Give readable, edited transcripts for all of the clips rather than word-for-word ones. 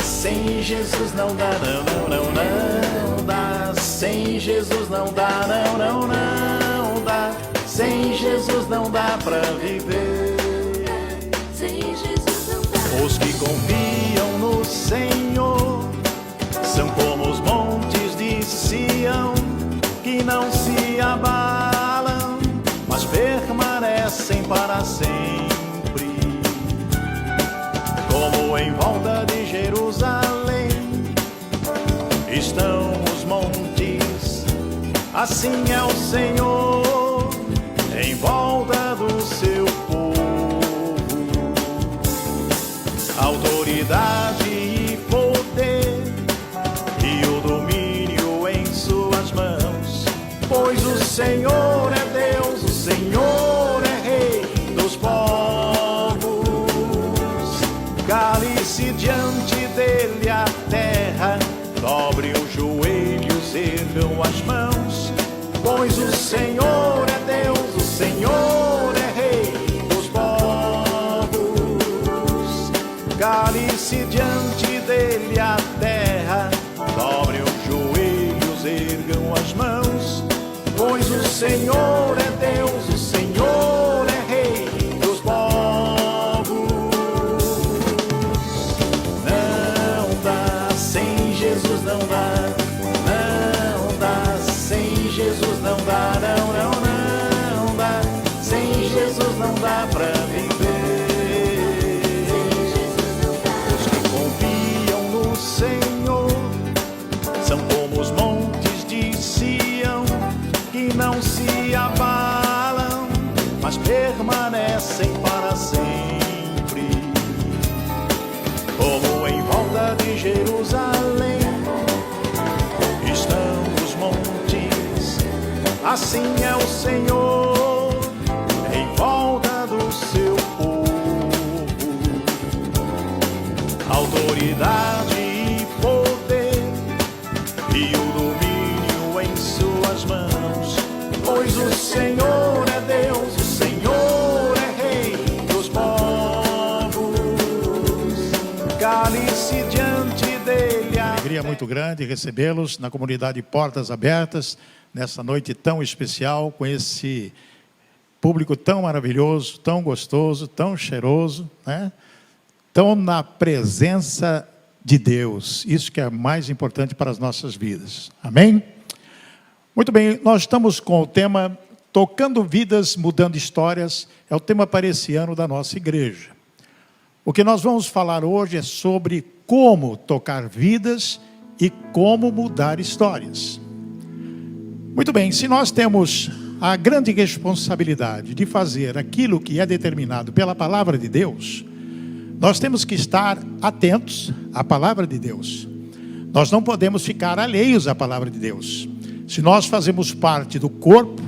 sem Jesus não dá, não, não, não, não dá. Sem Jesus não dá, não, não, não dá. Sem Jesus não dá pra viver. Sem Jesus não dá. Os que confiam no Senhor são como os montes de Sião, que não se abalam, mas permanecem para sempre. Como em volta de Jerusalém estão os montes, assim é o Senhor em volta do seu povo. Autoridade e poder e o domínio em suas mãos, pois o Senhor é Deus, o Senhor é Rei dos povos. Cale-se diante dele a terra, dobre os joelhos, ergam as mãos, pois o Senhor é Deus, o Senhor é Rei dos povos. Cale-se diante dele a terra, dobre os joelhos, ergam as mãos, pois o Senhor é Deus, o Senhor é Rei dos povos. Não dá, sem Jesus não dá. Não dá, sem Jesus não dá. Não, não, não dá. Sem Jesus não dá pra viver. Os que confiam no Senhor são como os montes de Sião, que não se abalam, mas permanecem para sempre. Como em volta de Jerusalém estão os montes, assim é o Senhor em volta do seu povo. Autoridade e poder e o domínio em suas mãos, pois o Senhor é Deus, o Senhor é Rei dos povos. Cale-se diante dele. Alegria muito grande recebê-los na comunidade Portas Abertas, nessa noite tão especial, com esse público tão maravilhoso, tão gostoso, tão cheiroso, né? Tão na presença de Deus. Isso que é mais importante para as nossas vidas. Amém? Muito bem, nós estamos com o tema Tocando Vidas, Mudando Histórias. É o tema para esse ano da nossa igreja. O que nós vamos falar hoje é sobre como tocar vidas e como mudar histórias. Muito bem, se nós temos a grande responsabilidade de fazer aquilo que é determinado pela palavra de Deus, nós temos que estar atentos à palavra de Deus. Nós não podemos ficar alheios à palavra de Deus. Se nós fazemos parte do corpo,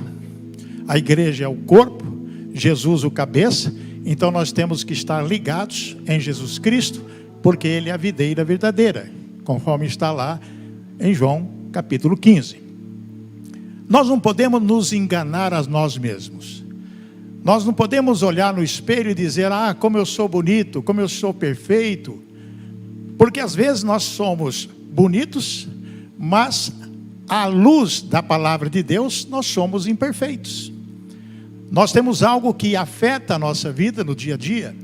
a igreja é o corpo, Jesus o cabeça, então nós temos que estar ligados em Jesus Cristo, porque Ele é a videira verdadeira, conforme está lá em João capítulo 15. Nós não podemos nos enganar a nós mesmos. Nós não podemos olhar no espelho e dizer, como eu sou bonito, como eu sou perfeito. Porque às vezes nós somos bonitos, mas à luz da palavra de Deus, nós somos imperfeitos. Nós temos algo que afeta a nossa vida no dia a dia.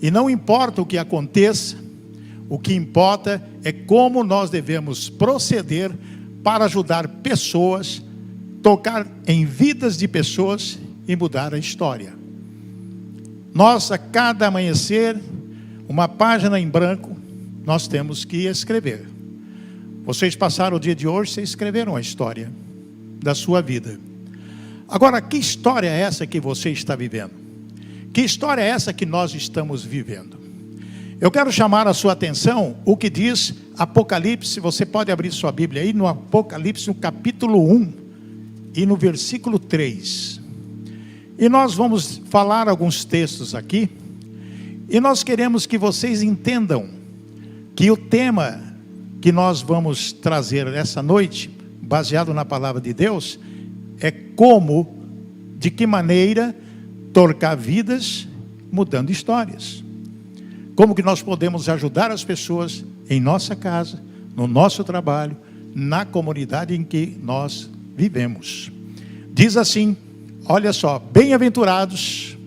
E não importa o que aconteça, o que importa é como nós devemos proceder para ajudar pessoas, tocar em vidas de pessoas e mudar a história. Nós, a cada amanhecer, uma página em branco, nós temos que escrever. Vocês passaram o dia de hoje, vocês escreveram a história da sua vida. Agora, que história é essa que você está vivendo? Que história é essa que nós estamos vivendo? Eu quero chamar a sua atenção o que diz Apocalipse. Você pode abrir sua Bíblia aí no Apocalipse, no capítulo 1 e no versículo 3. E nós vamos falar alguns textos aqui, e nós queremos que vocês entendam que o tema que nós vamos trazer essa noite, baseado na palavra de Deus, é como, de que maneira, tocar vidas mudando histórias. como que nós podemos ajudar as pessoas em nossa casa, no nosso trabalho, na comunidade em que nós vivemos. Diz assim, olha só, bem-aventurados,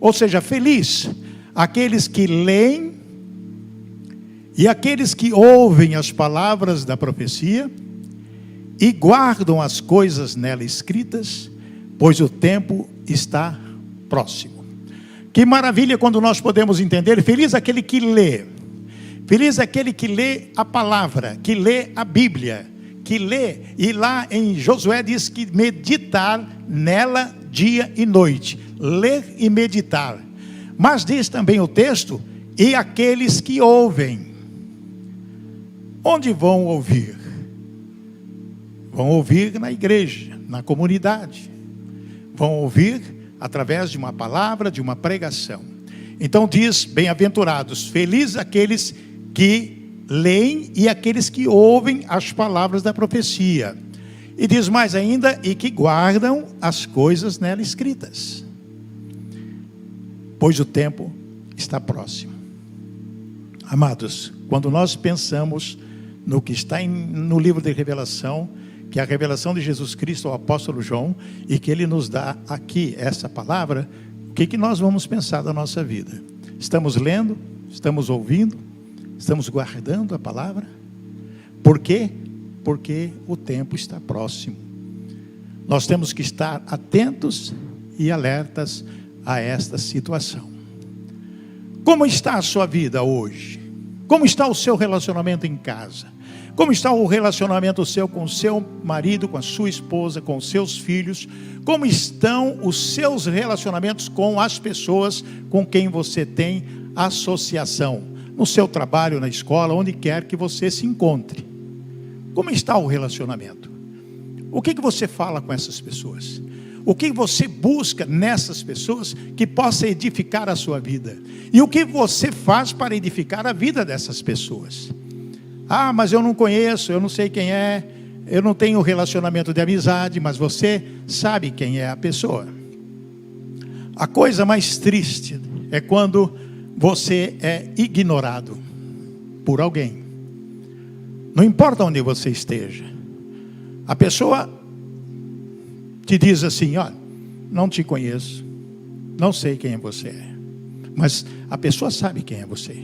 ou seja, feliz, aqueles que leem e aqueles que ouvem as palavras da profecia e guardam as coisas nela escritas, pois o tempo está próximo. Que maravilha quando nós podemos entender, feliz aquele que lê. Feliz aquele que lê a palavra, que lê a Bíblia, que lê, e lá em Josué diz que meditar nela dia e noite, ler e meditar. Mas diz também o texto, e aqueles que ouvem. Onde vão ouvir? Vão ouvir na igreja, na comunidade. Vão ouvir através de uma palavra, de uma pregação. Então diz, bem-aventurados, felizes aqueles que leem e aqueles que ouvem as palavras da profecia. E diz mais ainda, e que guardam as coisas nela escritas, pois o tempo está próximo. Amados, quando nós pensamos no que está no livro de Revelação, que é a revelação de Jesus Cristo ao apóstolo João, e que ele nos dá aqui essa palavra, o que nós vamos pensar da nossa vida? Estamos lendo? Estamos ouvindo? Estamos guardando a palavra? Por quê? Porque o tempo está próximo. Nós temos que estar atentos e alertas a esta situação. Como está a sua vida hoje? Como está o seu relacionamento em casa? Como está o relacionamento seu com o seu marido, com a sua esposa, com os seus filhos? Como estão os seus relacionamentos com as pessoas com quem você tem associação? No seu trabalho, na escola, onde quer que você se encontre. Como está o relacionamento? O que você fala com essas pessoas? O que você busca nessas pessoas que possa edificar a sua vida? E o que você faz para edificar a vida dessas pessoas? Ah, mas eu não conheço, eu não sei quem é, eu não tenho relacionamento de amizade, mas você sabe quem é a pessoa. A coisa mais triste é quando você é ignorado por alguém. Não importa onde você esteja. A pessoa te diz assim, ó, não te conheço, não sei quem você é. Mas a pessoa sabe quem é você.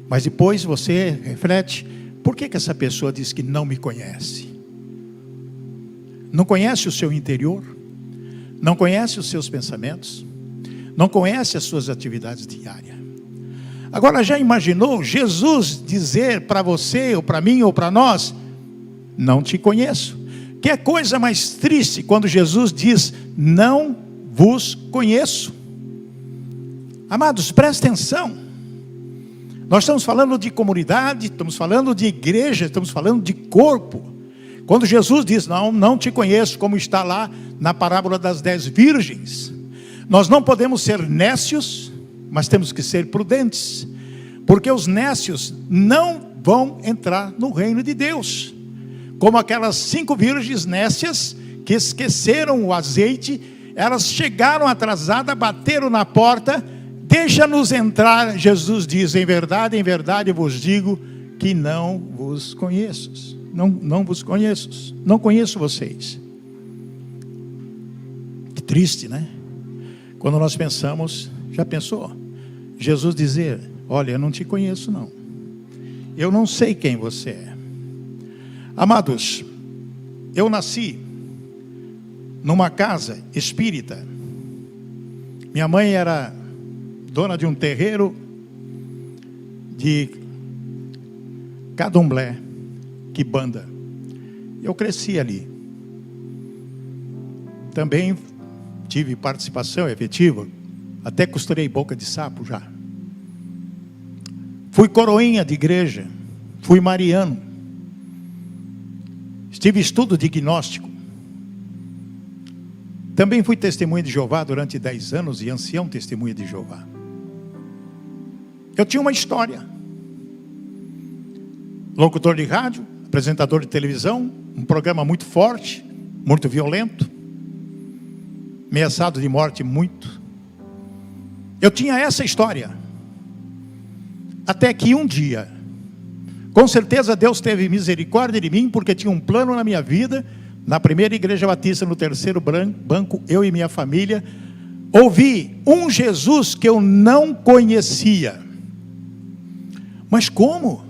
Mas depois você reflete, por que essa pessoa diz que não me conhece? Não conhece o seu interior? Não conhece os seus pensamentos? Não conhece as suas atividades diárias? Agora, já imaginou Jesus dizer para você, ou para mim, ou para nós, não te conheço? Que é coisa mais triste quando Jesus diz, não vos conheço. Amados, presta atenção. Nós estamos falando de comunidade, estamos falando de igreja, estamos falando de corpo. Quando Jesus diz, não te conheço, como está lá na parábola das 10 virgens. Nós não podemos ser nécios, mas temos que ser prudentes. Porque os nécios não vão entrar no reino de Deus. Como aquelas 5 virgens nécias que esqueceram o azeite, elas chegaram atrasadas, bateram na porta, deixa-nos entrar, Jesus diz, em verdade vos digo que não vos conheço. Não vos conheço, não conheço vocês. Que triste, né? Quando nós pensamos, já pensou? Jesus dizer, olha, eu não te conheço não. Eu não sei quem você é. Amados, eu nasci numa casa espírita. Minha mãe era dona de um terreiro de candomblé, quimbanda. Eu cresci ali. Também tive participação efetiva, até costurei boca de sapo já. Fui coroinha de igreja, fui mariano. Tive estudo diagnóstico. Também fui testemunha de Jeová durante 10 anos e ancião testemunha de Jeová. Eu tinha uma história. Locutor de rádio, apresentador de televisão, um programa muito forte, muito violento, ameaçado de morte muito. Eu tinha essa história. Até que um dia, com certeza Deus teve misericórdia de mim, porque tinha um plano na minha vida. Na primeira igreja batista, no terceiro banco, eu e minha família, ouvi um Jesus que eu não conhecia. Mas como?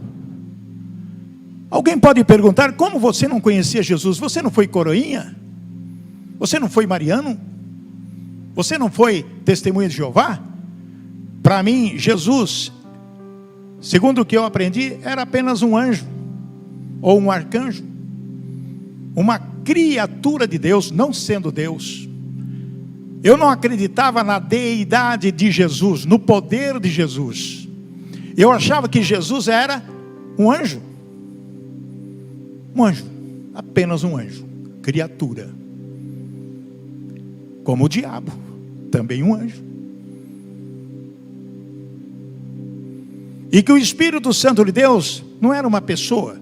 Alguém pode perguntar, como você não conhecia Jesus? Você não foi coroinha? Você não foi mariano? Você não foi testemunha de Jeová? Para mim, Jesus, segundo o que eu aprendi, era apenas um anjo, ou um arcanjo, uma criatura de Deus, não sendo Deus. Eu não acreditava na deidade de Jesus, no poder de Jesus. Eu achava que Jesus era um anjo, apenas um anjo, criatura, como o diabo, também um anjo. E que o Espírito Santo de Deus não era uma pessoa,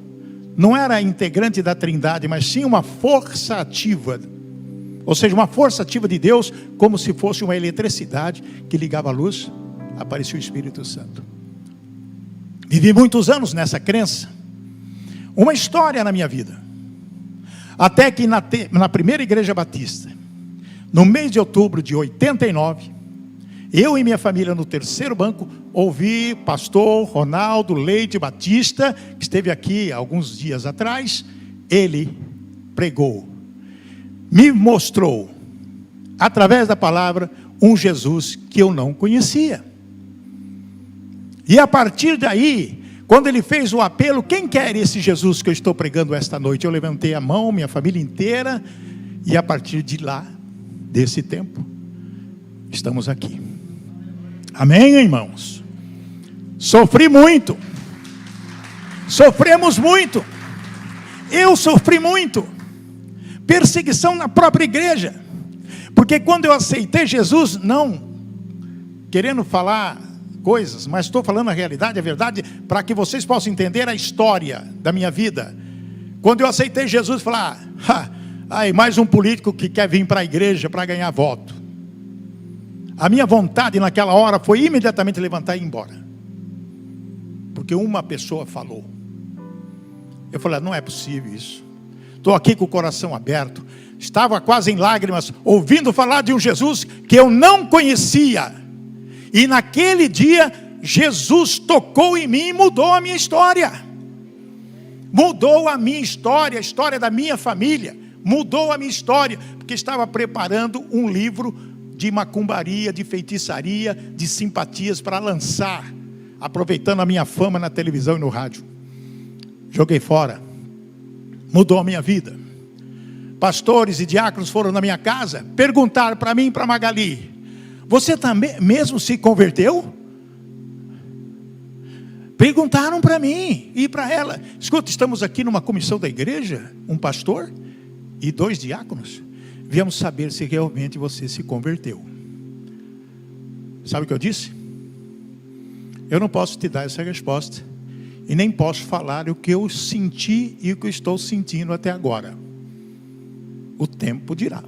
não era integrante da Trindade, mas sim uma força ativa, ou seja, uma força ativa de Deus, como se fosse uma eletricidade que ligava a luz, aparecia o Espírito Santo. Vivi muitos anos nessa crença, uma história na minha vida, até que na primeira igreja batista, no mês de outubro de 89, eu e minha família no terceiro banco, ouvi pastor Ronaldo Leite Batista, que esteve aqui alguns dias atrás. Ele pregou, me mostrou, através da palavra, um Jesus que eu não conhecia. E a partir daí, quando ele fez o apelo, quem quer esse Jesus que eu estou pregando esta noite? Eu levantei a mão, minha família inteira, e a partir de lá, desse tempo, estamos aqui. Amém, irmãos? Sofri muito, sofremos muito, eu sofri muito, perseguição na própria igreja, porque quando eu aceitei Jesus, não querendo falar coisas, mas estou falando a realidade, a verdade, para que vocês possam entender a história da minha vida. Quando eu aceitei Jesus, falar, aí mais um político que quer vir para a igreja para ganhar voto. A minha vontade naquela hora foi imediatamente levantar e ir embora, porque uma pessoa falou. Eu falei, não é possível isso. Estou aqui com o coração aberto, estava quase em lágrimas, ouvindo falar de um Jesus que eu não conhecia. E naquele dia, Jesus tocou em mim e mudou a minha história. Mudou a minha história, a história da minha família. Mudou a minha história, porque estava preparando um livro de macumbaria, de feitiçaria, de simpatias para lançar, aproveitando a minha fama na televisão e no rádio. Joguei fora. Mudou a minha vida. Pastores e diáconos foram na minha casa, perguntaram para mim e para Magali, você também mesmo se converteu? Perguntaram para mim e para ela. Escuta, estamos aqui numa comissão da igreja, um pastor e 2 diáconos. Viemos saber se realmente você se converteu. Sabe o que eu disse? Eu não posso te dar essa resposta, e nem posso falar o que eu senti e o que eu estou sentindo até agora. O tempo dirá.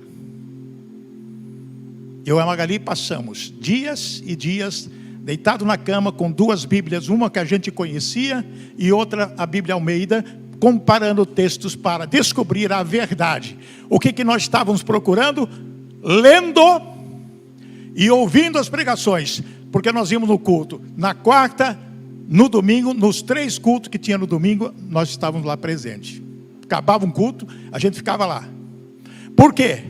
Eu e a Magali passamos dias e dias deitado na cama com 2 Bíblias, uma que a gente conhecia e outra a Bíblia Almeida, comparando textos para descobrir a verdade. O que nós estávamos procurando? Lendo e ouvindo as pregações, porque nós íamos no culto na quarta, no domingo, nos 3 cultos que tinha no domingo, nós estávamos lá presentes. Acabava um culto, a gente ficava lá. Por quê?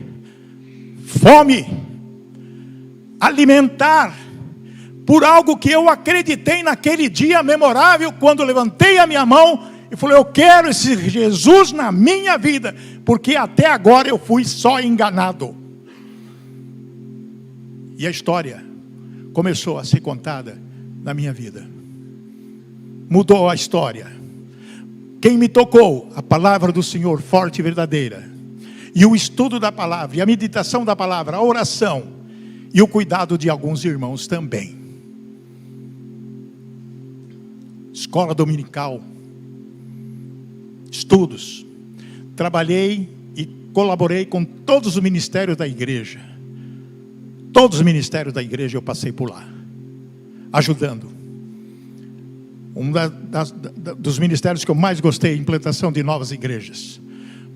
Fome, alimentar, por algo que eu acreditei naquele dia memorável, quando levantei a minha mão e falei, eu quero esse Jesus na minha vida, porque até agora eu fui só enganado. E a história começou a ser contada na minha vida. Mudou a história. Quem me tocou? A palavra do Senhor, forte e verdadeira. E o estudo da palavra, e a meditação da palavra, a oração, e o cuidado de alguns irmãos também. Escola dominical, estudos. Trabalhei e colaborei com todos os ministérios da igreja. Todos os ministérios da igreja eu passei por lá, ajudando. dos ministérios que eu mais gostei, implantação de novas igrejas.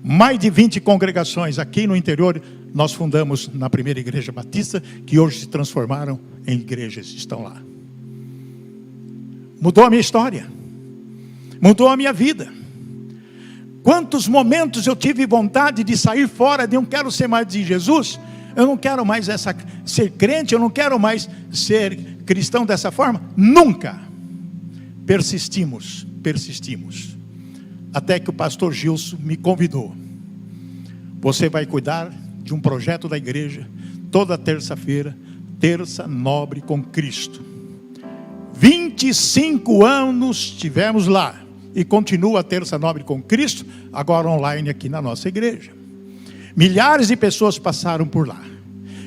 Mais de 20 congregações aqui no interior, nós fundamos na primeira igreja batista, que hoje se transformaram em igrejas, estão lá. Mudou a minha história, mudou a minha vida. Quantos momentos eu tive vontade de sair fora, de não quero ser mais de Jesus, eu não quero mais ser crente, eu não quero mais ser cristão dessa forma. Nunca. Persistimos, até que o pastor Gilson me convidou. Você vai cuidar de um projeto da igreja, toda terça-feira, Terça Nobre com Cristo. 25 anos tivemos lá, e continua a Terça Nobre com Cristo, agora online aqui na nossa igreja. Milhares de pessoas passaram por lá,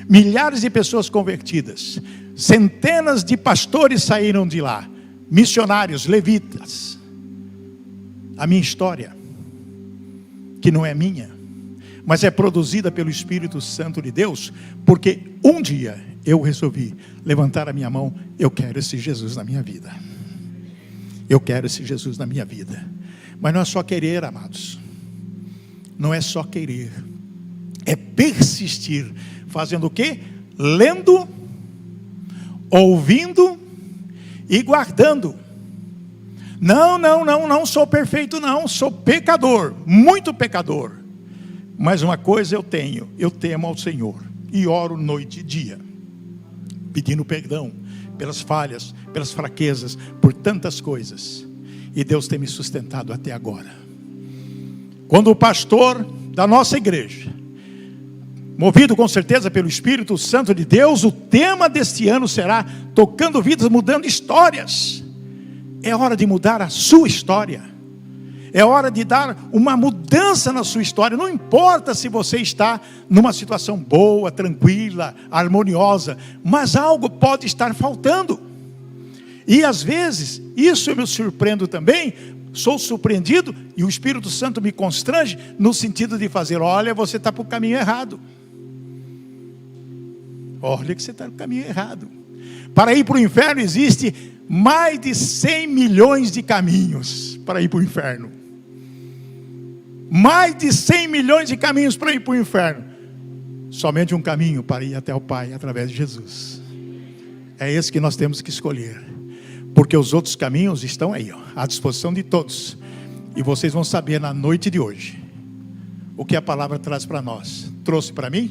milhares de pessoas convertidas, centenas de pastores saíram de lá, missionários, levitas. A minha história, que não é minha, mas é produzida pelo Espírito Santo de Deus, porque um dia eu resolvi levantar a minha mão. Eu quero esse Jesus na minha vida. Eu quero esse Jesus na minha vida. Mas não é só querer, amados. Não é só querer. É persistir. Fazendo o quê? Lendo, ouvindo e guardando. Não sou perfeito não, sou pecador, muito pecador. Mas uma coisa eu tenho, eu temo ao Senhor e oro noite e dia, pedindo perdão pelas falhas, pelas fraquezas, por tantas coisas. E Deus tem me sustentado até agora. Quando o pastor da nossa igreja, movido com certeza pelo Espírito Santo de Deus, o tema deste ano será tocando vidas, mudando histórias. É hora de mudar a sua história. É hora de dar uma mudança na sua história. Não importa se você está numa situação boa, tranquila, harmoniosa, mas algo pode estar faltando. E às vezes, isso eu me surpreendo também, sou surpreendido, e o Espírito Santo me constrange, no sentido de fazer: olha, você está para o caminho errado. Olha que você está no caminho errado. Para ir para o inferno existe mais de 100 milhões de caminhos para ir para o inferno. Mais de 100 milhões de caminhos para ir para o inferno. Somente um caminho para ir até o Pai, através de Jesus. É esse que nós temos que escolher. Porque os outros caminhos estão aí, à disposição de todos. E vocês vão saber na noite de hoje o que a palavra traz para nós. Trouxe para mim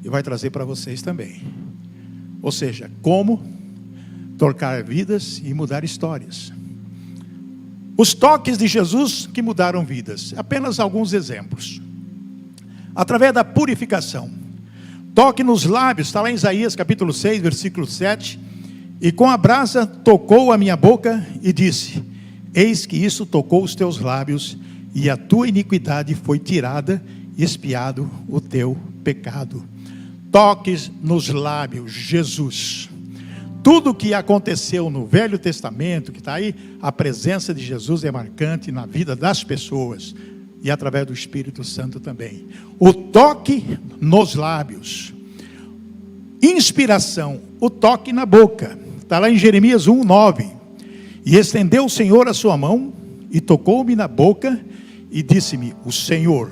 e vai trazer para vocês também. Ou seja, como tocar vidas e mudar histórias. Os toques de Jesus que mudaram vidas. Apenas alguns exemplos. Através da purificação. Toque nos lábios, está lá em Isaías capítulo 6, versículo 7. E com a brasa tocou a minha boca e disse: eis que isso tocou os teus lábios, e a tua iniquidade foi tirada, e expiado o teu pecado. Toques nos lábios, Jesus. Tudo que aconteceu no Velho Testamento, que está aí, a presença de Jesus é marcante na vida das pessoas, e através do Espírito Santo também. O toque nos lábios. Inspiração, o toque na boca. Está lá em Jeremias 1:9. E estendeu o Senhor a sua mão, e tocou-me na boca, e disse-me: o Senhor,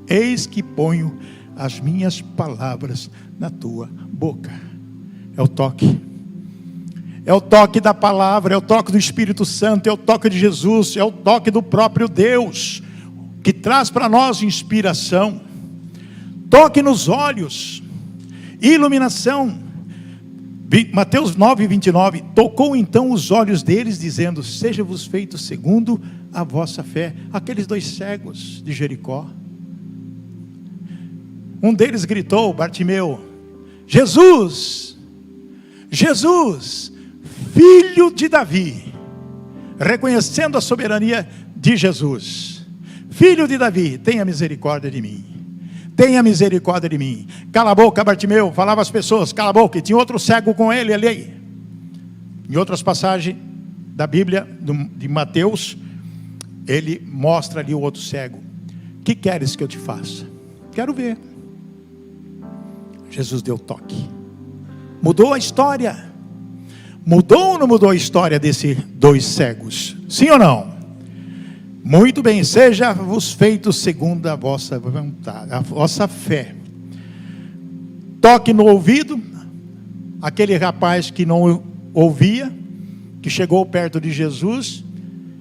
eis que ponho as minhas palavras na tua boca. É o toque. É o toque da palavra, é o toque do Espírito Santo, é o toque de Jesus, é o toque do próprio Deus, que traz para nós inspiração. Toque nos olhos, iluminação. Mateus 9:29, tocou então os olhos deles, dizendo: seja-vos feito segundo a vossa fé. Aqueles 2 cegos de Jericó. Um deles gritou, Bartimeu: Jesus, Jesus, Filho de Davi, reconhecendo a soberania de Jesus. Filho de Davi, tenha misericórdia de mim. Tenha misericórdia de mim. Cala a boca, Bartimeu, falava às pessoas, cala a boca. E tinha outro cego com ele ali. Em outras passagens da Bíblia, de Mateus, ele mostra ali o outro cego. Que queres que eu te faça? Quero ver. Jesus deu toque. Mudou a história. Mudou ou não mudou a história desses 2 cegos? Sim ou não? Muito bem, seja-vos feito segundo a vossa vontade, a vossa fé. Toque no ouvido, aquele rapaz que não ouvia, que chegou perto de Jesus,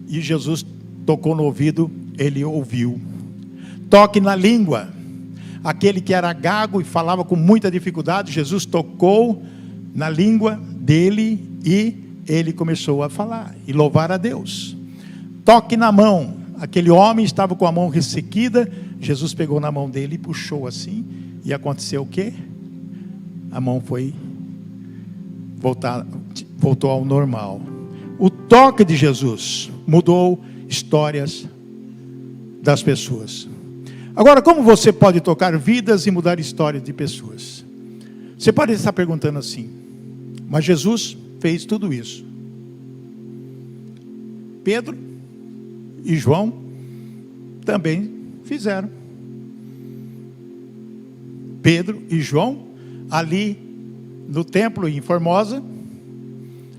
e Jesus tocou no ouvido, ele ouviu. Toque na língua, aquele que era gago e falava com muita dificuldade, Jesus tocou na língua dele e ele começou a falar e louvar a Deus. Toque na mão, aquele homem estava com a mão ressequida, Jesus pegou na mão dele e puxou assim, e aconteceu o quê? A mão voltou ao normal. O toque de Jesus mudou histórias das pessoas. Agora, como você pode tocar vidas e mudar histórias de pessoas? Você pode estar perguntando assim, mas Jesus fez tudo isso. Pedro e João também fizeram. Pedro e João, ali no templo em Formosa,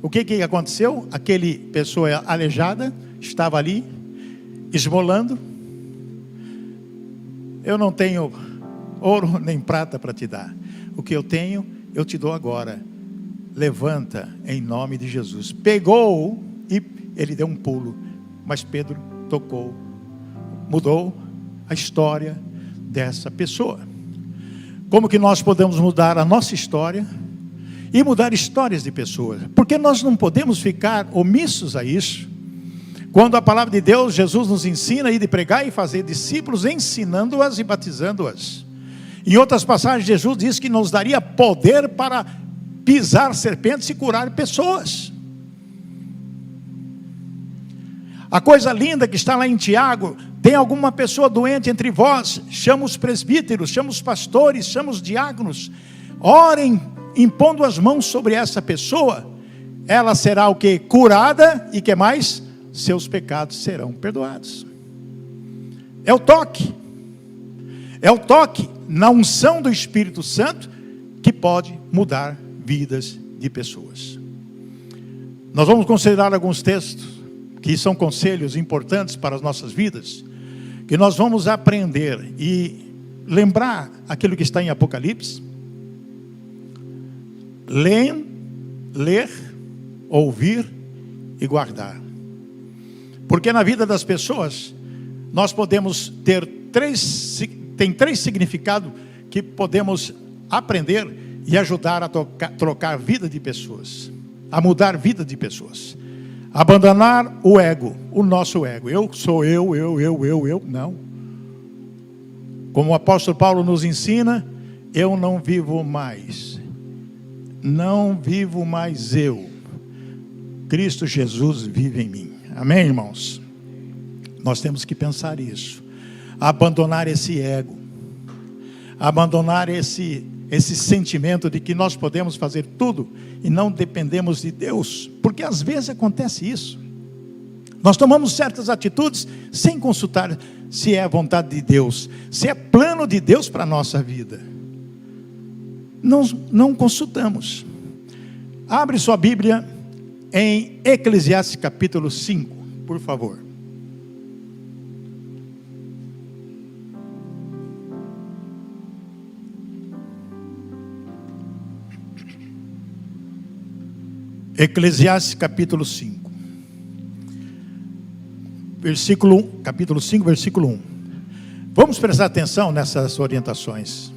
o que aconteceu? Aquele pessoa aleijada estava ali, esmolando. Eu não tenho ouro nem prata para te dar. O que eu tenho, eu te dou agora. Levanta em nome de Jesus. Pegou e ele deu um pulo. Mas Pedro tocou. Mudou a história dessa pessoa. Como que nós podemos mudar a nossa história e mudar histórias de pessoas? Porque nós não podemos ficar omissos a isso. Quando a palavra de Deus, Jesus nos ensina a ir de pregar e fazer discípulos, ensinando-as e batizando-as. Em outras passagens, Jesus diz que nos daria poder para pisar serpentes e curar pessoas. A coisa linda que está lá em Tiago, tem alguma pessoa doente entre vós, chama os presbíteros, chama os pastores, chama os diáconos, orem, impondo as mãos sobre essa pessoa, ela será o que? Curada, e que mais? Seus pecados serão perdoados. É o toque na unção do Espírito Santo, que pode mudar vidas de pessoas. Nós vamos considerar alguns textos, que são conselhos importantes para as nossas vidas, que nós vamos aprender e lembrar aquilo que está em Apocalipse. Ler, ouvir e guardar. Porque na vida das pessoas, nós podemos ter tem 3 significados que podemos aprender e ajudar a trocar a vida de pessoas, a mudar a vida de pessoas. Abandonar o ego, o nosso ego. Eu sou eu, não. Como o apóstolo Paulo nos ensina, eu não vivo mais. Não vivo mais eu. Cristo Jesus vive em mim. Amém, irmãos? Nós temos que pensar isso. Abandonar esse ego. Abandonar esse sentimento de que nós podemos fazer tudo e não dependemos de Deus, porque às vezes acontece isso. Nós tomamos certas atitudes sem consultar se é a vontade de Deus, se é plano de Deus para a nossa vida. Não consultamos. Abre sua Bíblia em Eclesiastes capítulo 5, por favor. Eclesiastes capítulo 5, capítulo 5, versículo 1. Vamos prestar atenção nessas orientações.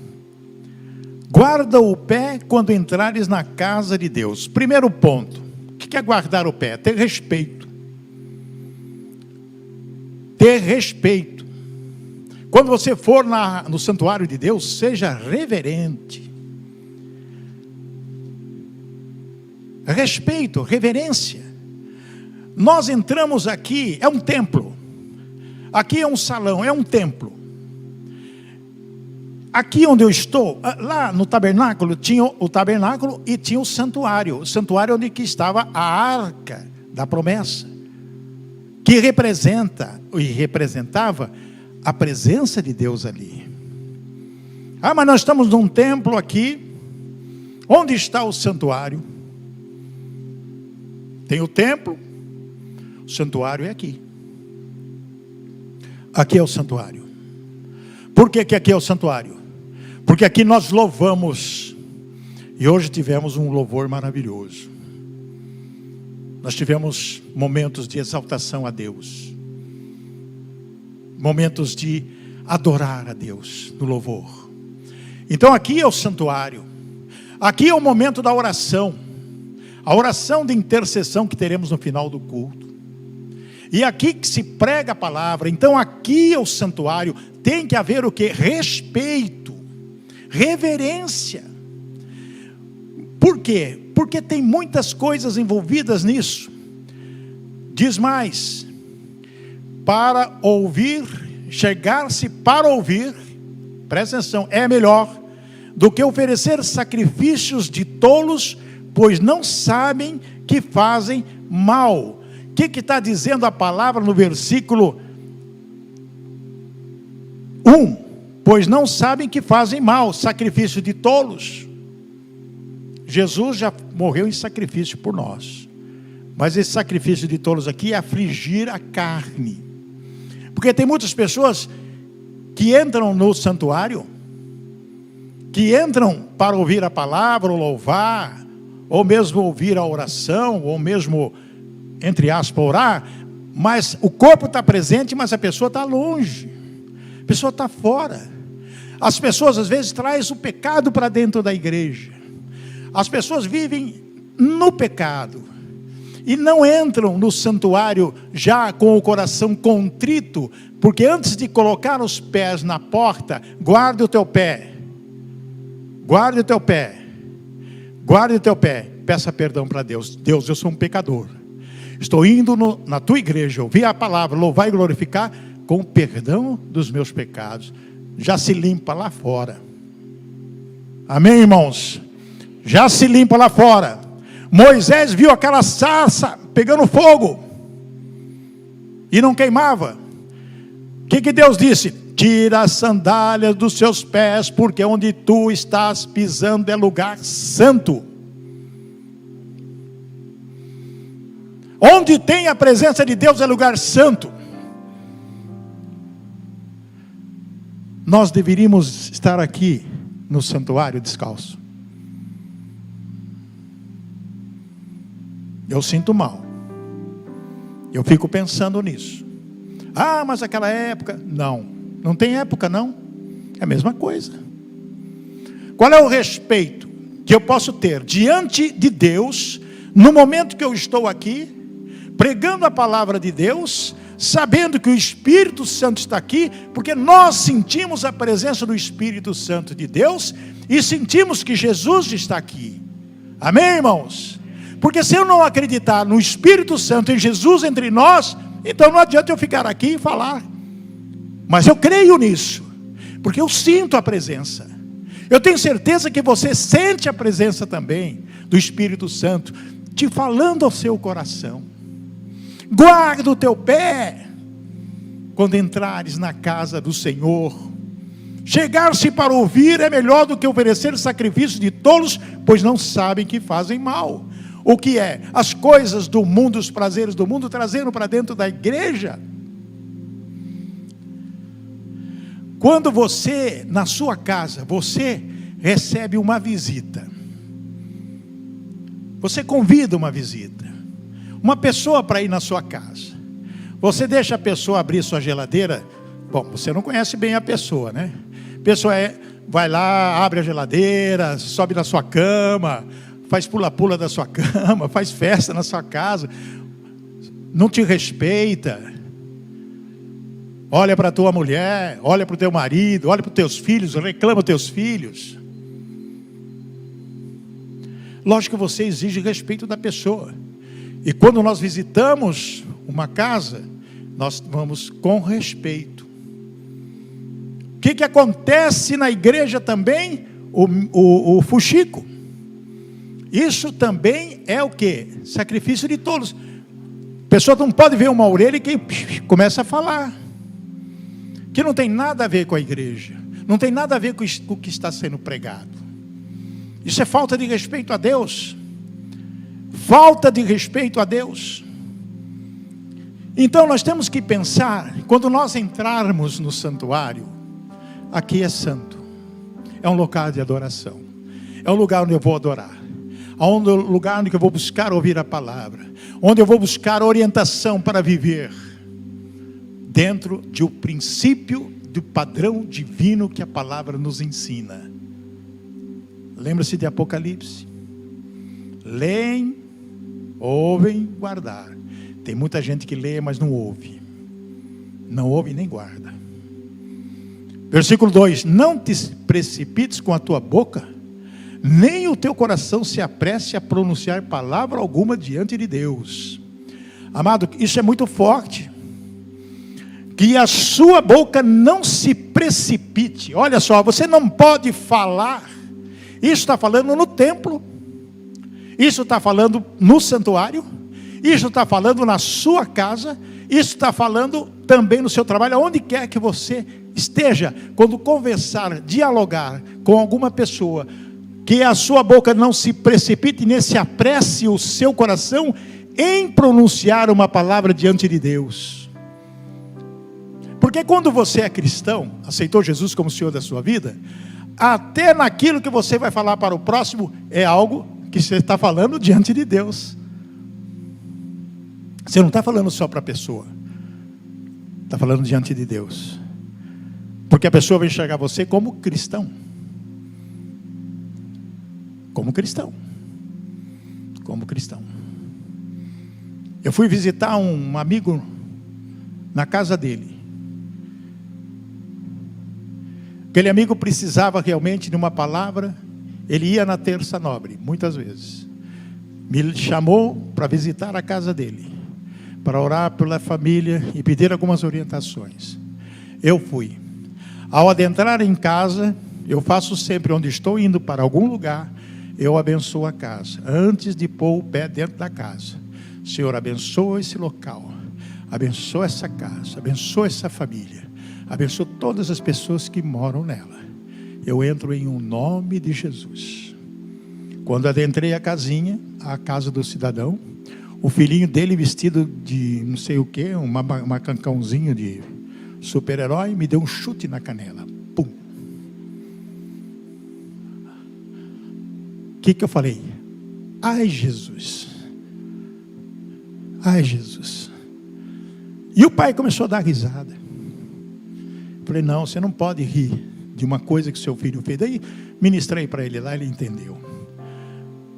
Guarda o pé quando entrares na casa de Deus. Primeiro ponto, o que é guardar o pé? Ter respeito. Ter respeito. Quando você for no santuário de Deus, seja reverente. Respeito, reverência. Nós entramos aqui, é um templo. Aqui é um salão, é um templo. Aqui onde eu estou, lá no tabernáculo, tinha o tabernáculo e tinha o santuário onde que estava a arca da promessa, que representava a presença de Deus ali. Mas nós estamos num templo aqui, onde está o santuário? Tem o templo, o santuário é aqui. Aqui é o santuário. Por que que aqui é o santuário? Porque aqui nós louvamos. E hoje tivemos um louvor maravilhoso. Nós tivemos momentos de exaltação a Deus. Momentos de adorar a Deus no louvor. Então aqui é o santuário. Aqui é o momento da oração. A oração de intercessão que teremos no final do culto. E aqui que se prega a palavra. Então aqui é o santuário. Tem que haver o quê? Respeito. Reverência. Por quê? Porque tem muitas coisas envolvidas nisso. Diz mais. Para ouvir, chegar-se para ouvir, presta atenção, é melhor do que oferecer sacrifícios de tolos, pois não sabem que fazem mal. O que está dizendo a palavra no versículo 1? Pois não sabem que fazem mal, sacrifício de tolos. Jesus já morreu em sacrifício por nós. Mas esse sacrifício de tolos aqui é afligir a carne. Porque tem muitas pessoas que entram no santuário, que entram para ouvir a palavra, ou louvar, ou mesmo ouvir a oração, ou mesmo, entre aspas, orar, mas o corpo está presente, mas a pessoa está longe, a pessoa está fora. As pessoas às vezes trazem o pecado para dentro da igreja. As pessoas vivem no pecado e não entram no santuário já com o coração contrito, porque antes de colocar os pés na porta, guarde o teu pé, guarde o teu pé, guarde o teu pé, peça perdão para Deus. Deus, eu sou um pecador, estou indo na tua igreja, ouvir a palavra, louvar e glorificar, com o perdão dos meus pecados, já se limpa lá fora. Amém, irmãos? Já se limpa lá fora. Moisés viu aquela sarça pegando fogo e não queimava. O que Deus disse? Tira as sandálias dos seus pés, porque onde tu estás pisando é lugar santo. Onde tem a presença de Deus é lugar santo. Nós deveríamos estar aqui no santuário descalço. Eu sinto mal. Eu fico pensando nisso. Ah, mas aquela época... Não tem época não. É a mesma coisa. Qual é o respeito que eu posso ter diante de Deus, no momento que eu estou aqui, pregando a palavra de Deus, sabendo que o Espírito Santo está aqui, porque nós sentimos a presença do Espírito Santo de Deus, e sentimos que Jesus está aqui. Amém, irmãos? Porque se eu não acreditar no Espírito Santo, em Jesus entre nós, então não adianta eu ficar aqui e falar. Mas eu creio nisso, porque eu sinto a presença. Eu tenho certeza que você sente a presença também do Espírito Santo, te falando ao seu coração. Guarda o teu pé, quando entrares na casa do Senhor. Chegar-se para ouvir é melhor do que oferecer sacrifício de tolos, pois não sabem que fazem mal. O que é? As coisas do mundo, os prazeres do mundo, trazendo para dentro da igreja. Quando você, na sua casa, você recebe uma visita. Você convida uma visita. Uma pessoa para ir na sua casa. Você deixa a pessoa abrir sua geladeira. Bom, você não conhece bem a pessoa, né? A pessoa vai lá, abre a geladeira, sobe na sua cama, faz pula-pula da sua cama, faz festa na sua casa, não te respeita, olha para a tua mulher, olha para o teu marido, olha para os teus filhos, reclama os teus filhos. Lógico que você exige respeito da pessoa. E quando nós visitamos uma casa, nós vamos com respeito. O que acontece na igreja também? O fuxico. Isso também é o que? Sacrifício de tolos. A pessoa não pode ver uma orelha que começa a falar. Que não tem nada a ver com a igreja. Não tem nada a ver com o que está sendo pregado. Isso é falta de respeito a Deus. falta de respeito a Deus. Então nós temos que pensar, quando nós entrarmos no santuário, aqui é santo, é um local de adoração, é um lugar onde eu vou adorar, é um lugar onde eu vou buscar ouvir a palavra, onde eu vou buscar orientação para viver dentro de um princípio do padrão divino que a palavra nos ensina. Lembra-se de Apocalipse? Leem, ouvem, guardar. Tem muita gente que lê, mas não ouve. Não ouve nem guarda. Versículo 2: não te precipites com a tua boca, nem o teu coração se apresse a pronunciar palavra alguma diante de Deus. Amado, isso é muito forte. Que a sua boca não se precipite. Olha só, você não pode falar. Isso está falando no templo. Isso está falando no santuário. Isso está falando na sua casa. Isso está falando também no seu trabalho. Onde quer que você esteja, quando conversar, dialogar com alguma pessoa, que a sua boca não se precipite, nem se apresse o seu coração em pronunciar uma palavra diante de Deus. Porque quando você é cristão, aceitou Jesus como Senhor da sua vida, até naquilo que você vai falar para o próximo, é algo que você está falando diante de Deus. Você não está falando só para a pessoa, está falando diante de Deus. Porque a pessoa vai enxergar você como cristão. Como cristão. Como cristão. Eu fui visitar um amigo na casa dele. Aquele amigo precisava realmente de uma palavra. Ele ia na terça nobre, muitas vezes. Me chamou para visitar a casa dele, para orar pela família e pedir algumas orientações. Eu fui. Ao adentrar em casa, eu faço sempre, onde estou indo para algum lugar, eu abençoo a casa. Antes de pôr o pé dentro da casa, Senhor, abençoa esse local, abençoa essa casa, abençoa essa família, abençoa todas as pessoas que moram nela. Eu entro em um nome de Jesus. Quando adentrei a casinha, a casa do cidadão, o filhinho dele vestido de não sei o que, um macacãozinho de super-herói, me deu um chute na canela. Pum. O que eu falei? Ai, Jesus. Ai, Jesus. E o pai começou a dar risada. Falei, não, você não pode rir de uma coisa que seu filho fez. Daí ministrei para ele lá, ele entendeu.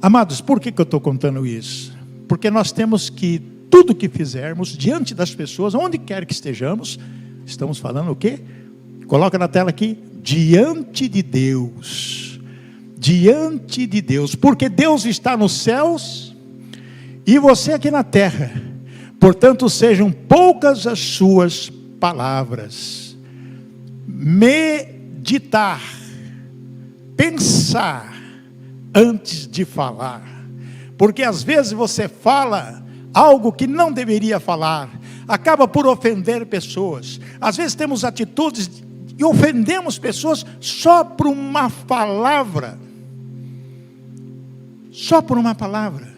Amados, por que eu estou contando isso? Porque nós temos que, tudo que fizermos, diante das pessoas, onde quer que estejamos, estamos falando o quê? Coloca na tela aqui, diante de Deus. Diante de Deus, porque Deus está nos céus e você aqui na terra. Portanto, sejam poucas as suas palavras. Meditar, pensar antes de falar, porque às vezes você fala algo que não deveria falar, acaba por ofender pessoas. Às vezes temos atitudes e ofendemos pessoas só por uma palavra, só por uma palavra,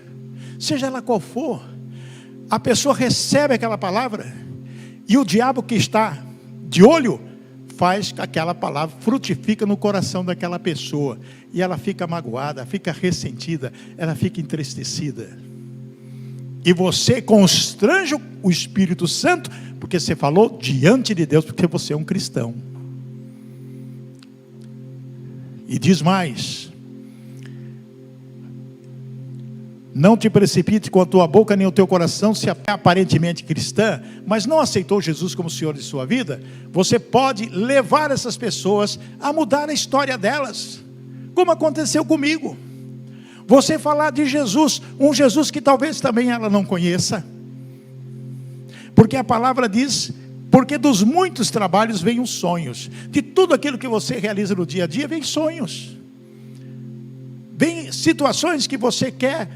seja ela qual for. A pessoa recebe aquela palavra e o diabo que está de olho faz que aquela palavra frutifica no coração daquela pessoa e ela fica magoada, fica ressentida, ela fica entristecida. E você constrange o Espírito Santo porque você falou diante de Deus, porque você é um cristão. E diz mais: não te precipite com a tua boca nem o teu coração, se é aparentemente cristã, mas não aceitou Jesus como Senhor de sua vida. Você pode levar essas pessoas a mudar a história delas, como aconteceu comigo. Você falar de Jesus, um Jesus que talvez também ela não conheça, porque a palavra diz, porque dos muitos trabalhos vêm os sonhos. De tudo aquilo que você realiza no dia a dia, vem sonhos, vem situações que você quer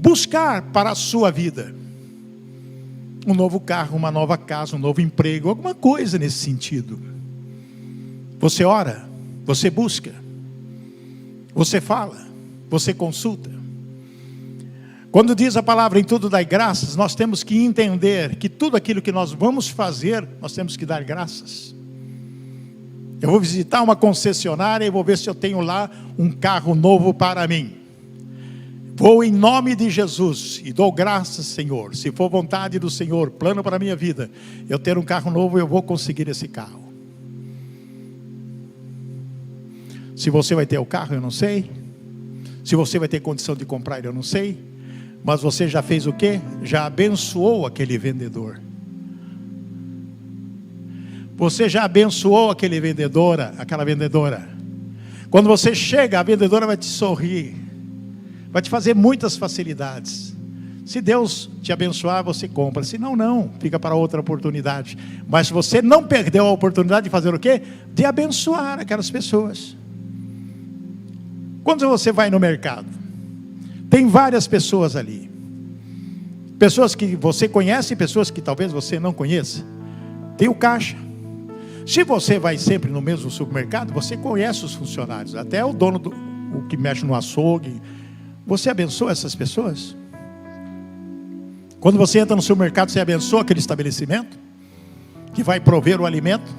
buscar para a sua vida. Um novo carro, uma nova casa, um novo emprego, alguma coisa nesse sentido. Você ora, você busca, você fala, você consulta. Quando diz a palavra em tudo dai graças, nós temos que entender que tudo aquilo que nós vamos fazer, nós temos que dar graças. Eu vou visitar uma concessionária e vou ver se eu tenho lá um carro novo para mim. Vou em nome de Jesus e dou graças, Senhor. Se for vontade do Senhor, plano para a minha vida, eu ter um carro novo, eu vou conseguir esse carro. Se você vai ter o carro, eu não sei. Se você vai ter condição de comprar, eu não sei. Mas você já fez o quê? Já abençoou aquele vendedor. Você já abençoou aquele vendedora, aquela vendedora. Quando você chega, a vendedora vai te sorrir. Vai te fazer muitas facilidades. Se Deus te abençoar, você compra. Se não, não. Fica para outra oportunidade. Mas você não perdeu a oportunidade de fazer o quê? De abençoar aquelas pessoas. Quando você vai no mercado, tem várias pessoas ali. Pessoas que você conhece e pessoas que talvez você não conheça. Tem o caixa. Se você vai sempre no mesmo supermercado, você conhece os funcionários. Até o dono, o que mexe no açougue. Você abençoa essas pessoas? Quando você entra no supermercado, você abençoa aquele estabelecimento que vai prover o alimento.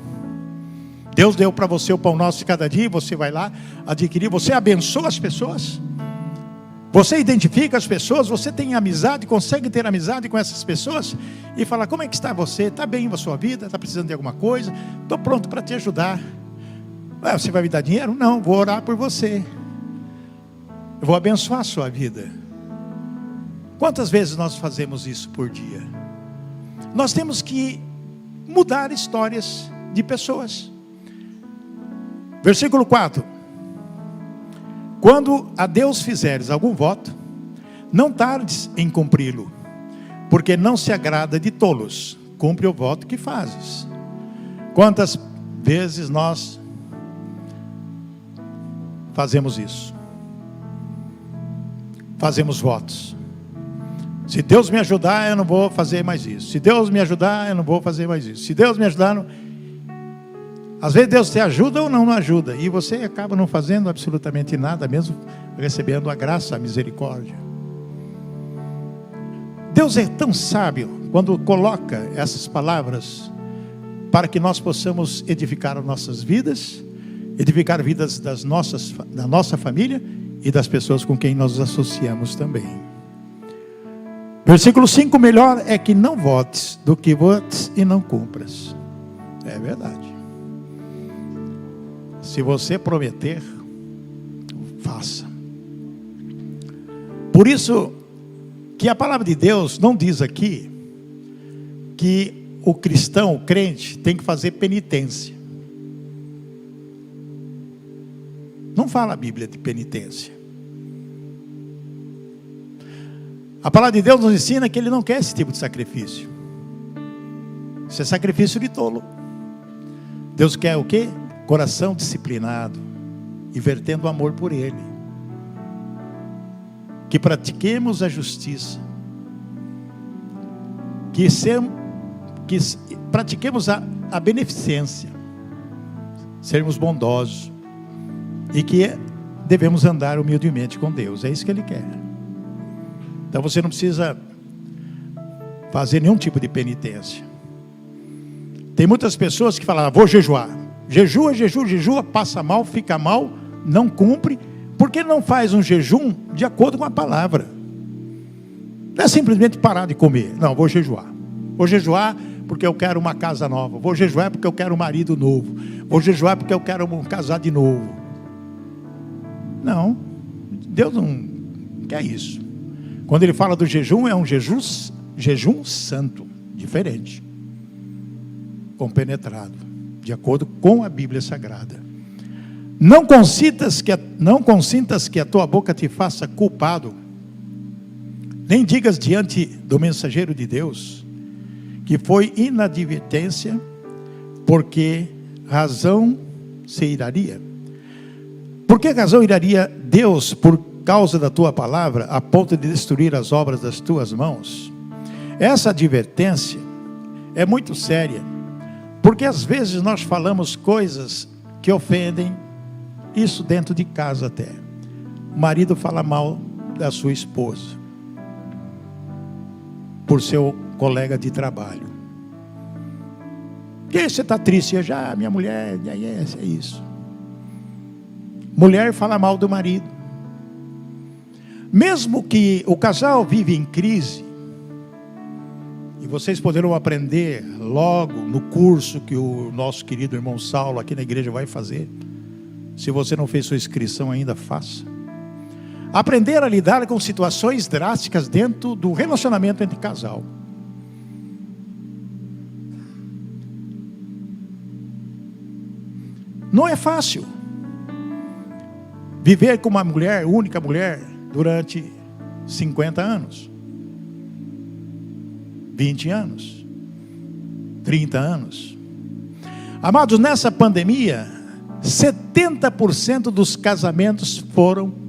Deus deu para você o pão nosso de cada dia, você vai lá adquirir. Você abençoa as pessoas? Você identifica as pessoas, você tem amizade, consegue ter amizade com essas pessoas e falar: como é que está você? Está bem a sua vida? Está precisando de alguma coisa? Estou pronto para te ajudar. Você vai me dar dinheiro? Não, vou orar por você. Eu vou abençoar a sua vida. Quantas vezes nós fazemos isso por dia? Nós temos que mudar histórias de pessoas. Versículo 4. Quando a Deus fizeres algum voto, não tardes em cumpri-lo, porque não se agrada de tolos. Cumpre o voto que fazes. Quantas vezes nós fazemos isso? Fazemos votos. Se Deus me ajudar, eu não vou fazer mais isso. Se Deus me ajudar, eu não vou fazer mais isso. Se Deus me ajudar, não... Às vezes Deus te ajuda ou não ajuda. E você acaba não fazendo absolutamente nada, mesmo recebendo a graça, a misericórdia. Deus é tão sábio quando coloca essas palavras para que nós possamos edificar as nossas vidas, edificar vidas da nossa família e das pessoas com quem nós nos associamos também. Versículo 5, melhor é que não votes do que votes e não cumpras. É verdade. Se você prometer, faça. Por isso que a palavra de Deus não diz aqui que o cristão, o crente, tem que fazer penitência. Não fala a Bíblia de penitência. A palavra de Deus nos ensina que Ele não quer esse tipo de sacrifício. Isso é sacrifício de tolo. Deus quer o quê? Coração disciplinado e vertendo amor por Ele. Que pratiquemos a justiça. Que pratiquemos a beneficência. Sermos bondosos. E que devemos andar humildemente com Deus. É isso que Ele quer. Então você não precisa fazer nenhum tipo de penitência. Tem muitas pessoas que falam: vou jejuar. Jejua, passa mal, fica mal, não cumpre. Por que não faz um jejum de acordo com a palavra? Não é simplesmente parar de comer. Não, vou jejuar. Vou jejuar porque eu quero uma casa nova. Vou jejuar porque eu quero um marido novo. Vou jejuar porque eu quero casar de novo. Não, Deus não quer isso. Quando Ele fala do jejum, é um jejum santo, diferente, compenetrado, de acordo com a Bíblia Sagrada. Não consintas que a tua boca te faça culpado, nem digas diante do mensageiro de Deus, que foi inadvertência, porque razão se iraria. Por que razão iraria Deus por causa da tua palavra, a ponto de destruir as obras das tuas mãos? Essa advertência é muito séria, porque às vezes nós falamos coisas que ofendem, isso dentro de casa até. O marido fala mal da sua esposa, por seu colega de trabalho. Por que você está triste? Já, minha mulher, é isso. Mulher fala mal do marido. Mesmo que o casal vive em crise, e vocês poderão aprender logo no curso que o nosso querido irmão Saulo aqui na igreja vai fazer. Se você não fez sua inscrição ainda, faça. Aprender a lidar com situações drásticas dentro do relacionamento entre casal. Não é fácil viver com uma mulher, única mulher, durante 50 anos, 20 anos, 30 anos. Amados, nessa pandemia, 70% dos casamentos foram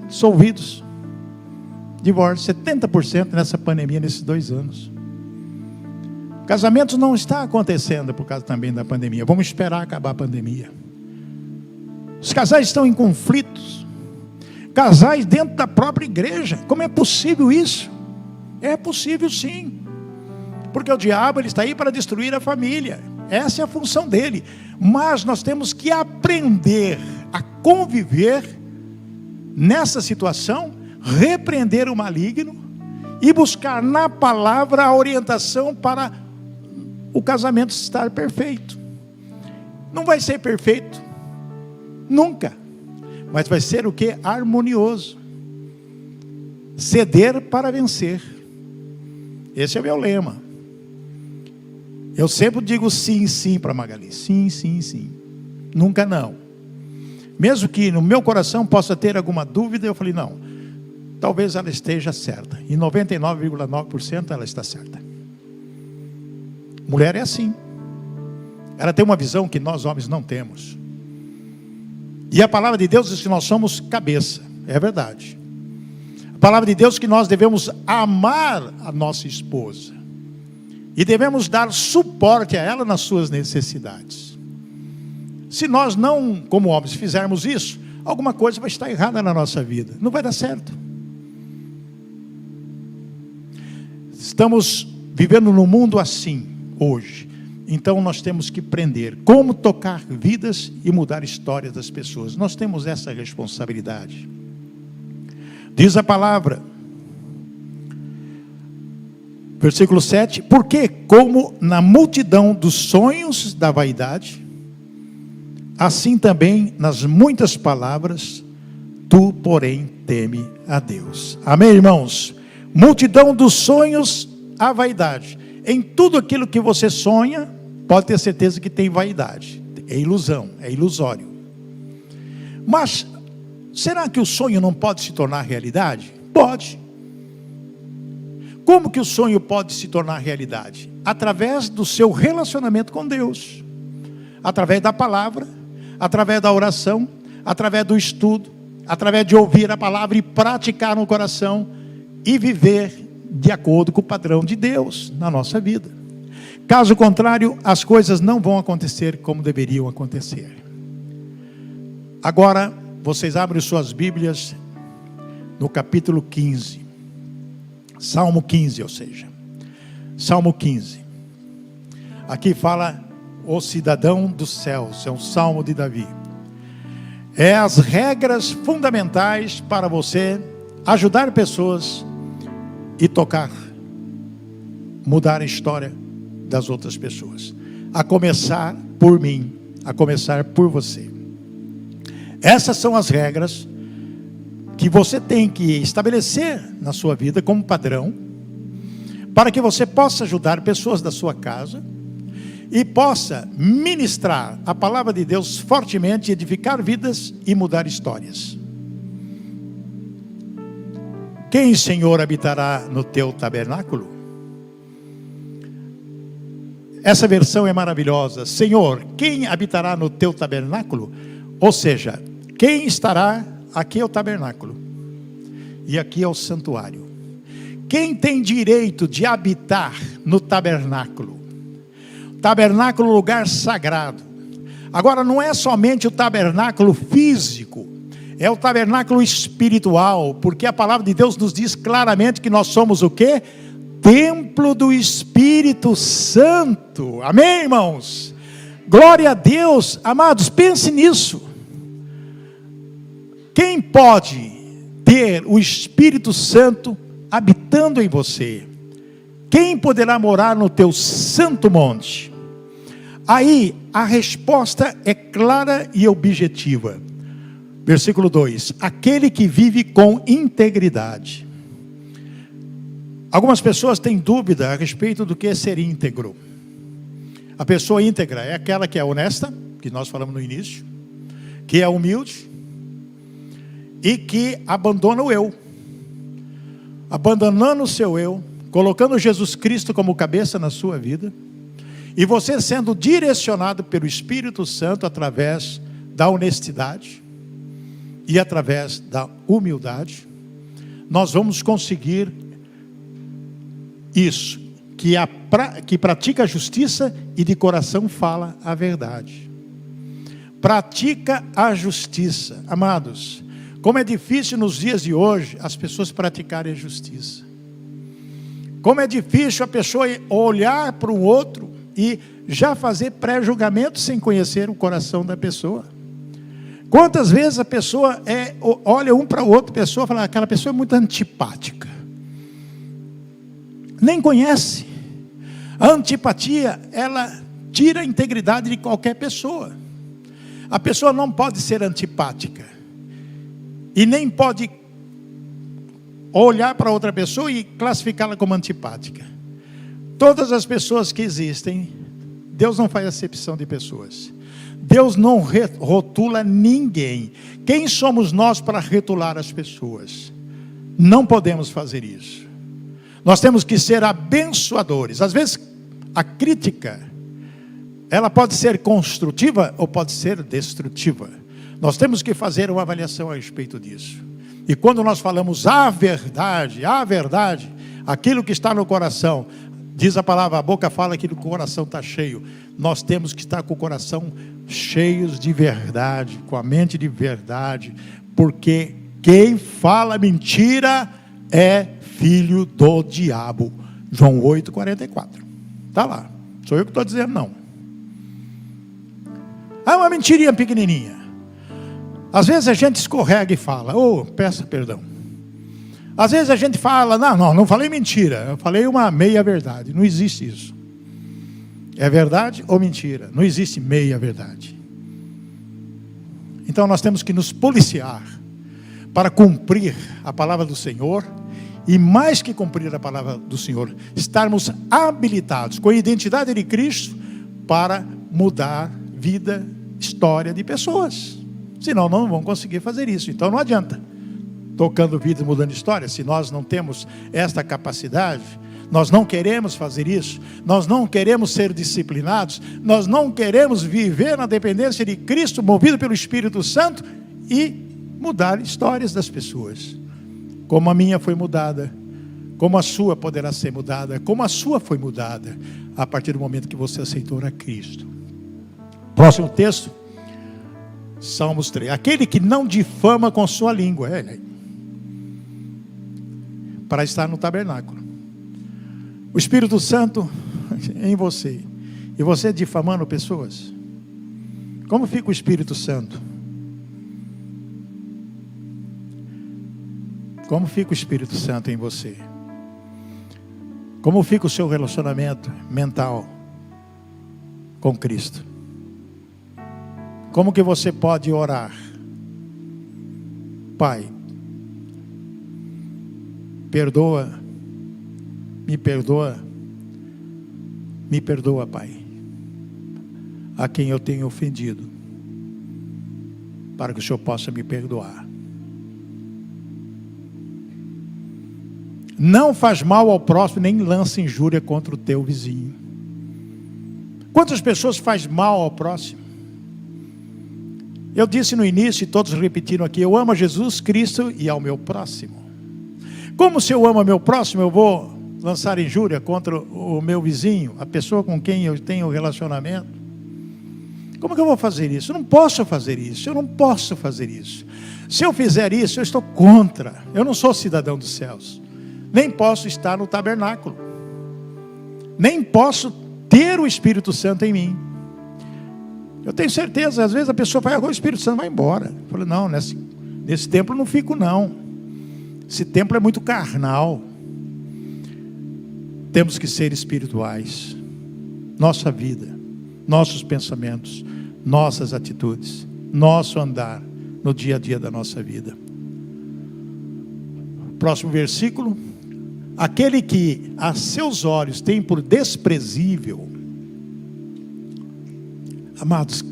dissolvidos. Divórcio, 70% nessa pandemia, nesses 2 anos. Casamento não está acontecendo por causa também da pandemia. Vamos esperar acabar a pandemia. Os casais estão em conflitos. Casais dentro da própria igreja. Como é possível isso? É possível sim. Porque o diabo ele está aí para destruir a família. Essa é a função dele. Mas nós temos que aprender a conviver nessa situação, repreender o maligno e buscar na palavra a orientação para o casamento estar perfeito. Não vai ser perfeito, nunca, mas vai ser o que? Harmonioso. Ceder para vencer. Esse é o meu lema. Eu sempre digo sim, sim para Magali. Sim, sim, sim. Nunca não. Mesmo que no meu coração possa ter alguma dúvida, eu falei, não, talvez ela esteja certa. E 99,9% ela está certa. Mulher é assim. Ela tem uma visão que nós homens não temos. E a palavra de Deus diz que nós somos cabeça. É verdade. A palavra de Deus diz que nós devemos amar a nossa esposa. E devemos dar suporte a ela nas suas necessidades. Se nós não, como homens, fizermos isso, alguma coisa vai estar errada na nossa vida. Não vai dar certo. Estamos vivendo num mundo assim, hoje. Então nós temos que aprender como tocar vidas e mudar histórias das pessoas. Nós temos essa responsabilidade. Diz a palavra, versículo 7, porque como na multidão dos sonhos da vaidade, assim também nas muitas palavras, tu porém teme a Deus. Amém, irmãos? Multidão dos sonhos, a vaidade. Em tudo aquilo que você sonha, pode ter certeza que tem vaidade. É ilusão, é ilusório. Mas, será que o sonho não pode se tornar realidade? Pode. Como que o sonho pode se tornar realidade? Através do seu relacionamento com Deus. Através da palavra, através da oração, através do estudo, através de ouvir a palavra e praticar no coração e viver de acordo com o padrão de Deus na nossa vida. Caso contrário, as coisas não vão acontecer como deveriam acontecer. Agora, vocês abrem suas Bíblias no capítulo 15. Salmo 15, ou seja. Salmo 15. Aqui fala o cidadão dos céus, é um salmo de Davi. É as regras fundamentais para você ajudar pessoas e tocar, mudar a história das outras pessoas. A começar por mim, a começar por você. Essas são as regras que você tem que estabelecer na sua vida como padrão, para que você possa ajudar pessoas da sua casa e possa ministrar a palavra de Deus fortemente, edificar vidas e mudar histórias. Quem, Senhor, habitará no teu tabernáculo? Essa versão é maravilhosa. Senhor, quem habitará no teu tabernáculo? Ou seja, quem estará, aqui é o tabernáculo e aqui é o santuário. Quem tem direito de habitar no tabernáculo? Tabernáculo, lugar sagrado. Agora, não é somente o tabernáculo físico, É o tabernáculo espiritual, porque a palavra de Deus nos diz claramente que nós somos o quê? Templo do Espírito Santo. Amém, irmãos? Glória a Deus. Amados, pense nisso. Quem pode ter o Espírito Santo habitando em você? Quem poderá morar no teu santo monte? Aí a resposta é clara e objetiva. Versículo 2: aquele que vive com integridade. Algumas pessoas têm dúvida a respeito do que é ser íntegro. A pessoa íntegra é aquela que é honesta, que nós falamos no início, que é humilde e que abandona o eu. Abandonando o seu eu, colocando Jesus Cristo como cabeça na sua vida, e você sendo direcionado pelo Espírito Santo através da honestidade e através da humildade, nós vamos conseguir isso, que pratica a justiça e de coração fala a verdade. Pratica a justiça. Amados, como é difícil nos dias de hoje as pessoas praticarem a justiça. Como é difícil a pessoa olhar para o outro e já fazer pré-julgamento sem conhecer o coração da pessoa. Quantas vezes a pessoa olha um para o outro, pessoa fala, aquela pessoa é muito antipática. Nem conhece. A antipatia, ela tira a integridade de qualquer pessoa. A pessoa não pode ser antipática. E nem pode olhar para outra pessoa e classificá-la como antipática. Todas as pessoas que existem, Deus não faz acepção de pessoas. Deus não rotula ninguém. Quem somos nós para rotular as pessoas? Não podemos fazer isso. Nós temos que ser abençoadores. Às vezes, a crítica, ela pode ser construtiva ou pode ser destrutiva. Nós temos que fazer uma avaliação a respeito disso. E quando nós falamos a verdade, aquilo que está no coração, diz a palavra, a boca fala que o coração está cheio. Nós temos que estar com o coração cheios de verdade, com a mente de verdade, porque quem fala mentira é filho do diabo. João 8,44. Está lá. Sou eu que estou dizendo não. É uma mentirinha pequenininha. Às vezes a gente escorrega e fala, peça perdão. Às vezes a gente fala, não falei mentira, eu falei uma meia verdade. Não existe isso. É verdade ou mentira? Não existe meia verdade. Então nós temos que nos policiar para cumprir a palavra do Senhor. E mais que cumprir a palavra do Senhor, estarmos habilitados com a identidade de Cristo para mudar vida, história de pessoas. Senão não vão conseguir fazer isso. Então não adianta tocando vida e mudando história. Se nós não temos esta capacidade, nós não queremos fazer isso, nós não queremos ser disciplinados, nós não queremos viver na dependência de Cristo, movido pelo Espírito Santo e mudar histórias das pessoas. Como a minha foi mudada, como a sua poderá ser mudada, como a sua foi mudada a partir do momento que você aceitou a Cristo. Próximo texto, Salmos 3. Aquele que não difama com sua língua, para estar no tabernáculo. O Espírito Santo em você, e você difamando pessoas. Como fica o Espírito Santo? Como fica o Espírito Santo em você? Como fica o seu relacionamento mental com Cristo? Como que você pode orar? Pai, me perdoa, Pai, a quem eu tenho ofendido, para que o Senhor possa me perdoar. Não faz mal ao próximo, nem lança injúria contra o teu vizinho. Quantas pessoas faz mal ao próximo? Eu disse no início, e todos repetiram aqui, eu amo a Jesus Cristo e ao meu próximo. Como se eu amo ao meu próximo, eu vou lançar injúria contra o meu vizinho, a pessoa com quem eu tenho relacionamento? Como que eu vou fazer isso? Eu não posso fazer isso, eu não posso fazer isso. Se eu fizer isso, eu estou contra. Eu não sou cidadão dos céus. Nem posso estar no tabernáculo. Nem posso ter o Espírito Santo em mim. Eu tenho certeza, às vezes a pessoa vai, agora o Espírito Santo vai embora. Eu falo, não, nesse templo eu não fico não. Esse templo é muito carnal. Temos que ser espirituais. Nossa vida, nossos pensamentos, nossas atitudes, nosso andar no dia a dia da nossa vida. Próximo versículo. Aquele que a seus olhos tem por desprezível. Amados,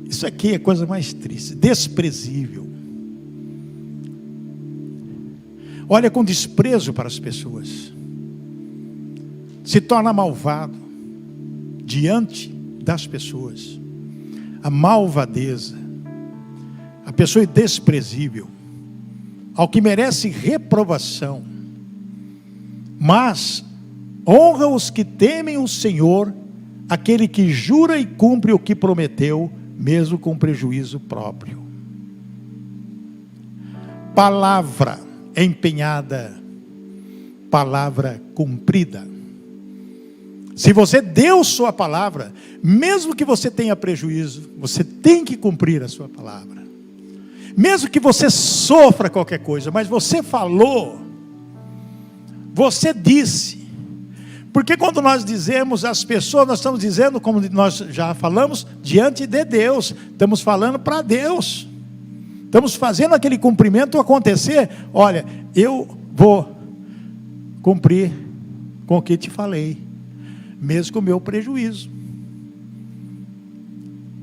isso aqui é a coisa mais triste. Desprezível. Olha com desprezo para as pessoas. Se torna malvado diante das pessoas. A malvadeza. A pessoa é desprezível. Ao que merece reprovação. Mas honra os que temem o Senhor, aquele que jura e cumpre o que prometeu, mesmo com prejuízo próprio. Palavra empenhada, palavra cumprida. Se você deu sua palavra, mesmo que você tenha prejuízo, você tem que cumprir a sua palavra. Mesmo que você sofra qualquer coisa, mas você falou, você disse. Porque quando nós dizemos às pessoas, nós estamos dizendo, como nós já falamos, diante de Deus. Estamos falando para Deus. Estamos fazendo aquele cumprimento acontecer. Olha, eu vou cumprir com o que te falei, mesmo com o meu prejuízo.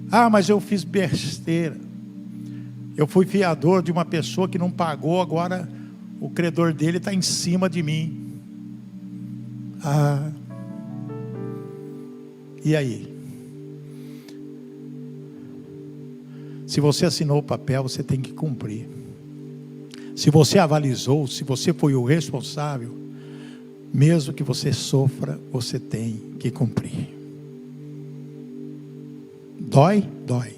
Ah, mas eu fiz besteira. Eu fui fiador de uma pessoa que não pagou, agora o credor dele está em cima de mim. Ah, e aí? Se você assinou o papel, você tem que cumprir. Se você avalizou, se você foi o responsável, mesmo que você sofra, você tem que cumprir. Dói? Dói.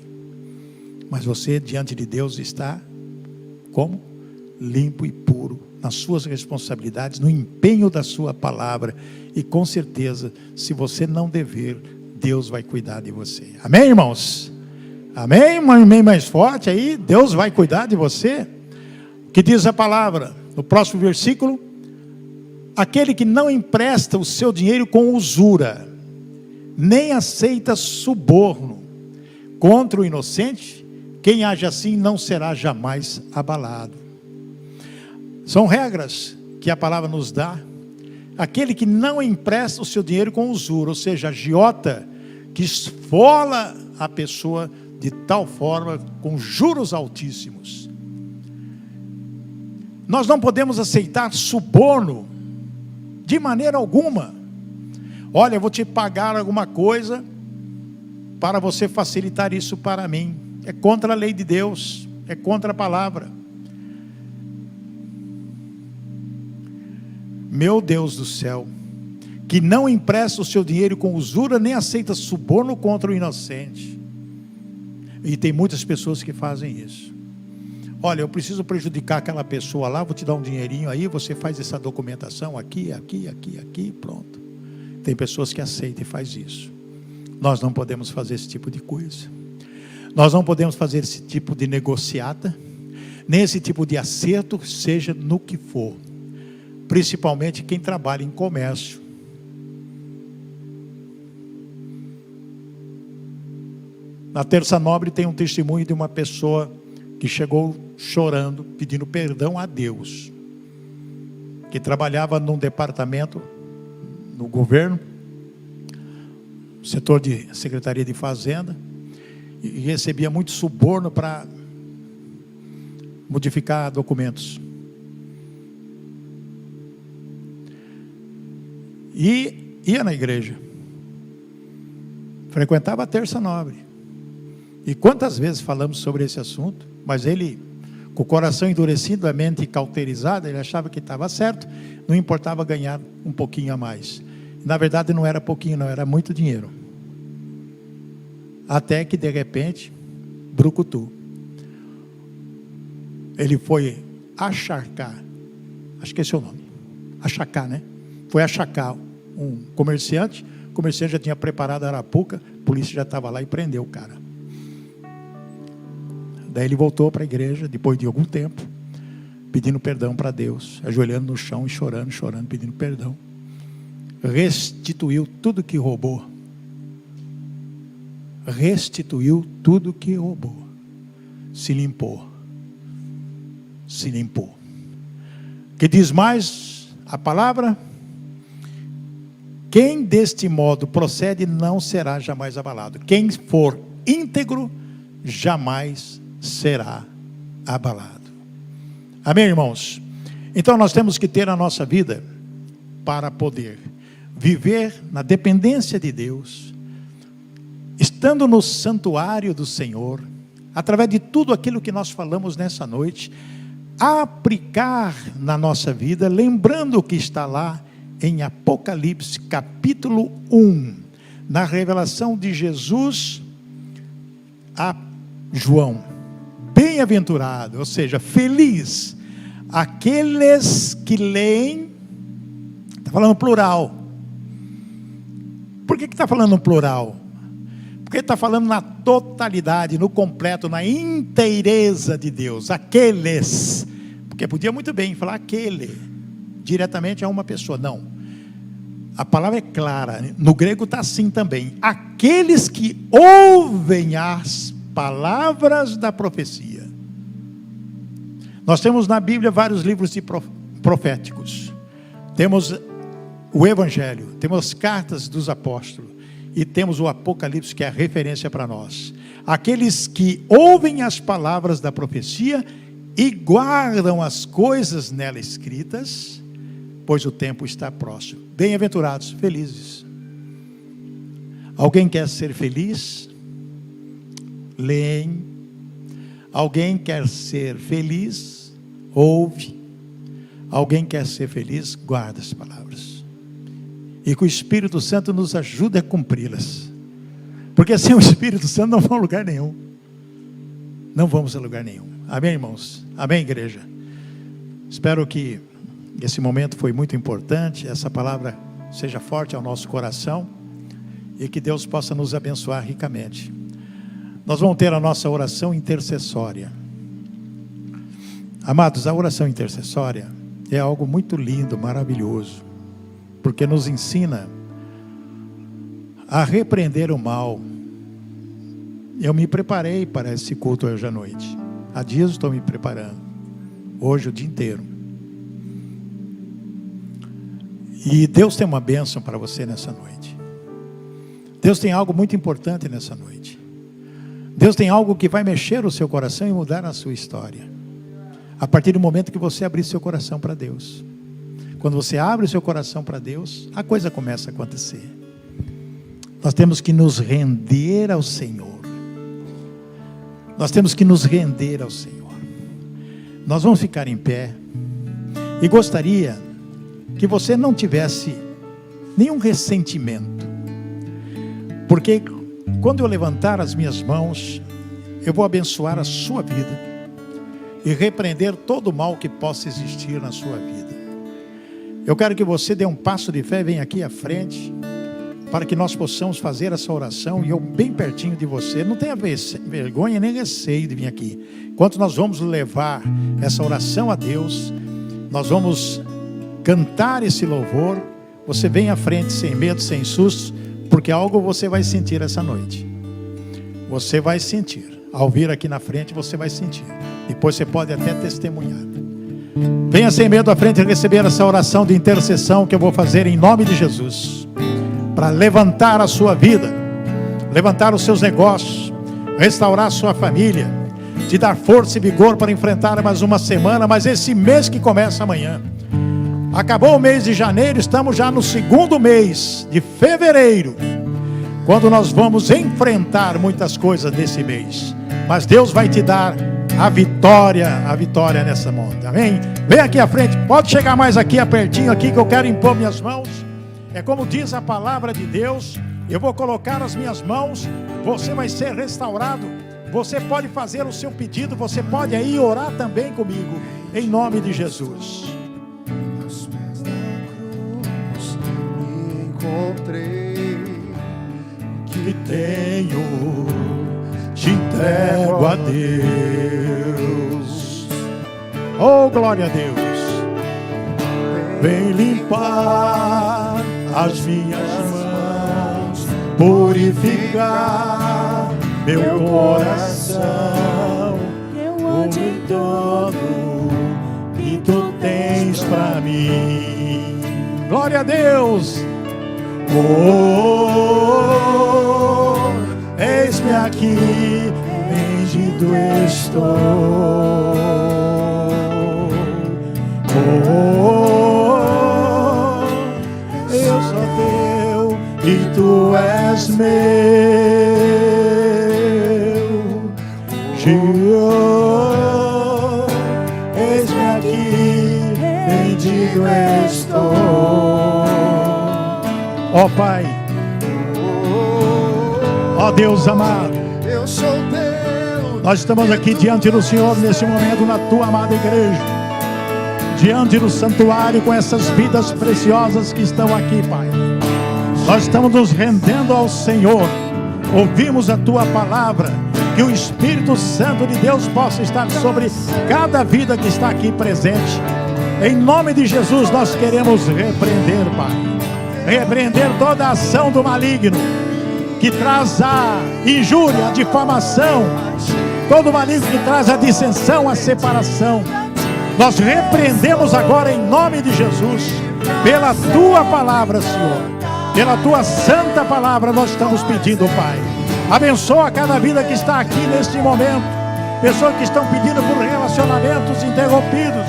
Mas você diante de Deus está como? Limpo e puro nas suas responsabilidades, no empenho da sua palavra. E com certeza, se você não dever, Deus vai cuidar de você. Amém, irmãos? Amém? Um amém mais forte aí. Deus vai cuidar de você. O que diz a palavra? No próximo versículo. Aquele que não empresta o seu dinheiro com usura, nem aceita suborno contra o inocente, quem age assim não será jamais abalado. São regras que a palavra nos dá. Aquele que não empresta o seu dinheiro com usura, ou seja, agiota, que esfola a pessoa de tal forma, com juros altíssimos. Nós não podemos aceitar suborno, de maneira alguma. Olha, eu vou te pagar alguma coisa, para você facilitar isso para mim. É contra a lei de Deus, é contra a palavra. Meu Deus do céu, que não empresta o seu dinheiro com usura, nem aceita suborno contra o inocente. E tem muitas pessoas que fazem isso. Olha, eu preciso prejudicar aquela pessoa lá, vou te dar um dinheirinho aí, você faz essa documentação aqui, pronto. Tem pessoas que aceitam e faz isso. Nós não podemos fazer esse tipo de coisa. Nós não podemos fazer esse tipo de negociata, nem esse tipo de acerto, seja no que for. Principalmente quem trabalha em comércio. Na Terça Nobre tem um testemunho de uma pessoa que chegou chorando, pedindo perdão a Deus, que trabalhava num departamento no governo, setor de Secretaria de Fazenda, e recebia muito suborno para modificar documentos. E ia na igreja, frequentava a Terça Nobre. E quantas vezes falamos sobre esse assunto, mas ele, com o coração endurecido, a mente cauterizada, ele achava que estava certo, não importava ganhar um pouquinho a mais. Na verdade não era pouquinho não, era muito dinheiro. Até que de repente, brucutu, ele foi acharcar, acho que esse é o nome, achacar, né? Foi achacar um comerciante, o comerciante já tinha preparado a arapuca, a polícia já estava lá e prendeu o cara. Daí ele voltou para a igreja, depois de algum tempo, pedindo perdão para Deus, ajoelhando no chão e chorando, pedindo perdão. Restituiu tudo que roubou. Restituiu tudo que roubou. Se limpou. Se limpou. Que diz mais a palavra? Quem deste modo procede não será jamais abalado. Quem for íntegro jamais será abalado. Amém, irmãos? Então nós temos que ter a nossa vida para poder viver na dependência de Deus, estando no santuário do Senhor, através de tudo aquilo que nós falamos nessa noite, aplicar na nossa vida, lembrando o que está lá em Apocalipse capítulo 1, na revelação de Jesus a João. Bem-aventurado, ou seja, feliz, aqueles que leem, está falando plural. Por que está falando plural? Porque está falando na totalidade, no completo, na inteireza de Deus, aqueles, porque podia muito bem falar aquele, diretamente a uma pessoa, não, a palavra é clara, no grego está assim também, aqueles que ouvem as palavras da profecia. Nós temos na Bíblia vários livros proféticos, temos o Evangelho, temos as cartas dos apóstolos, e temos o Apocalipse, que é a referência para nós. Aqueles que ouvem as palavras da profecia e guardam as coisas nela escritas, pois o tempo está próximo. Bem-aventurados, felizes. Alguém quer ser feliz? Leem. Alguém quer ser feliz? Ouve. Alguém quer ser feliz? Guarda as palavras. E que o Espírito Santo nos ajude a cumpri-las. Porque sem o Espírito Santo não vamos a lugar nenhum. Não vamos a lugar nenhum. Amém, irmãos? Amém, igreja? Espero que esse momento foi muito importante. Essa palavra seja forte ao nosso coração. E que Deus possa nos abençoar ricamente. Nós vamos ter a nossa oração intercessória. Amados, a oração intercessória é algo muito lindo, maravilhoso. Porque nos ensina a repreender o mal. Eu me preparei para esse culto hoje à noite. Há dias estou me preparando. Hoje o dia inteiro. E Deus tem uma bênção para você nessa noite. Deus tem algo muito importante nessa noite. Deus tem algo que vai mexer o seu coração e mudar a sua história. A partir do momento que você abrir seu coração para Deus. Quando você abre o seu coração para Deus, a coisa começa a acontecer. Nós temos que nos render ao Senhor. Nós temos que nos render ao Senhor. Nós vamos ficar em pé. E gostaria que você não tivesse nenhum ressentimento. Porque quando eu levantar as minhas mãos, eu vou abençoar a sua vida. E repreender todo o mal que possa existir na sua vida. Eu quero que você dê um passo de fé, venha aqui à frente, para que nós possamos fazer essa oração, e eu bem pertinho de você. Não tenha vergonha nem receio de vir aqui. Enquanto nós vamos levar essa oração a Deus, nós vamos cantar esse louvor, você vem à frente sem medo, sem susto, porque algo você vai sentir essa noite. Você vai sentir. Ao vir aqui na frente, você vai sentir. Depois você pode até testemunhar. Venha sem medo à frente receber essa oração de intercessão que eu vou fazer em nome de Jesus. Para levantar a sua vida, levantar os seus negócios, restaurar a sua família, te dar força e vigor para enfrentar mais uma semana, mas esse mês que começa amanhã. Acabou o mês de janeiro, estamos já no segundo mês de fevereiro, quando nós vamos enfrentar muitas coisas desse mês. Mas Deus vai te dar a vitória nessa monta, amém? Vem aqui à frente, pode chegar mais aqui, pertinho aqui, que eu quero impor minhas mãos. É como diz a palavra de Deus, eu vou colocar as minhas mãos você vai ser restaurado. Você pode fazer o seu pedido, você pode aí orar também comigo, em nome de Jesus. Aos pés da cruz me encontrei, Que tenho, te entrego a Deus. Oh, glória a Deus. Vem limpar as minhas mãos, purificar meu coração. Eu ando em tudo que tu tens pra mim. Glória a Deus. Oh, eis-me aqui, rendido estou. Oh, eu sou teu e tu és meu. Senhor, eis-me aqui, rendido estou. Ó Pai, ó Deus amado, eu sou teu. nós estamos aqui diante do Senhor nesse momento, na tua amada igreja, diante do santuário, com essas vidas preciosas que estão aqui, Pai. Nós estamos nos rendendo ao Senhor. Ouvimos a tua palavra, que o Espírito Santo de Deus possa estar sobre cada vida que está aqui presente. Em nome de Jesus nós queremos repreender, Pai, repreender toda a ação do maligno que traz a injúria, a difamação, todo maligno que traz a dissensão, a separação. Nós repreendemos agora em nome de Jesus, pela tua palavra, Senhor, pela tua santa palavra nós estamos pedindo, Pai. Abençoa cada vida que está aqui neste momento, pessoas que estão pedindo por relacionamentos interrompidos,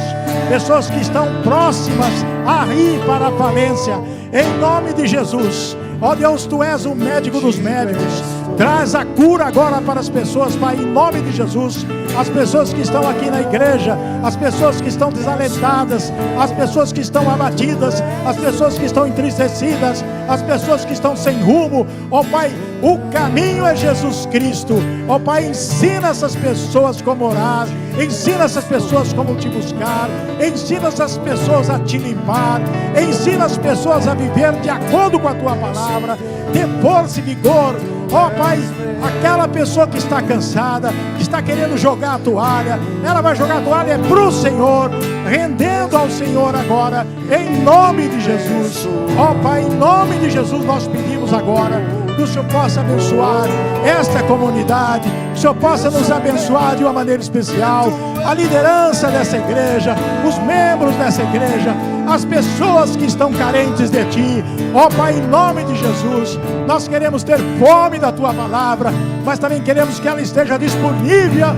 pessoas que estão próximas a ir para a falência, em nome de Jesus. Ó Deus, tu és o médico dos médicos, traz a cura agora para as pessoas, Pai, em nome de Jesus. As pessoas que estão aqui na igreja, as pessoas que estão desalentadas, as pessoas que estão abatidas, as pessoas que estão entristecidas, as pessoas que estão sem rumo, ó Pai, o caminho é Jesus Cristo. Ó Pai, ensina essas pessoas como orar, ensina essas pessoas como te buscar, ensina essas pessoas a te limpar, ensina as pessoas a viver de acordo com a tua palavra, dê força e vigor. Ó Pai, aquela pessoa que está cansada, que está querendo jogar a toalha, ela vai jogar a toalha para o Senhor, rendendo ao Senhor agora, em nome de Jesus. Ó Pai, em nome de Jesus nós pedimos agora que o Senhor possa abençoar esta comunidade, que o Senhor possa nos abençoar de uma maneira especial, a liderança dessa igreja, os membros dessa igreja, as pessoas que estão carentes de Ti. Ó Pai, em nome de Jesus, nós queremos ter fome da Tua palavra, mas também queremos que ela esteja disponível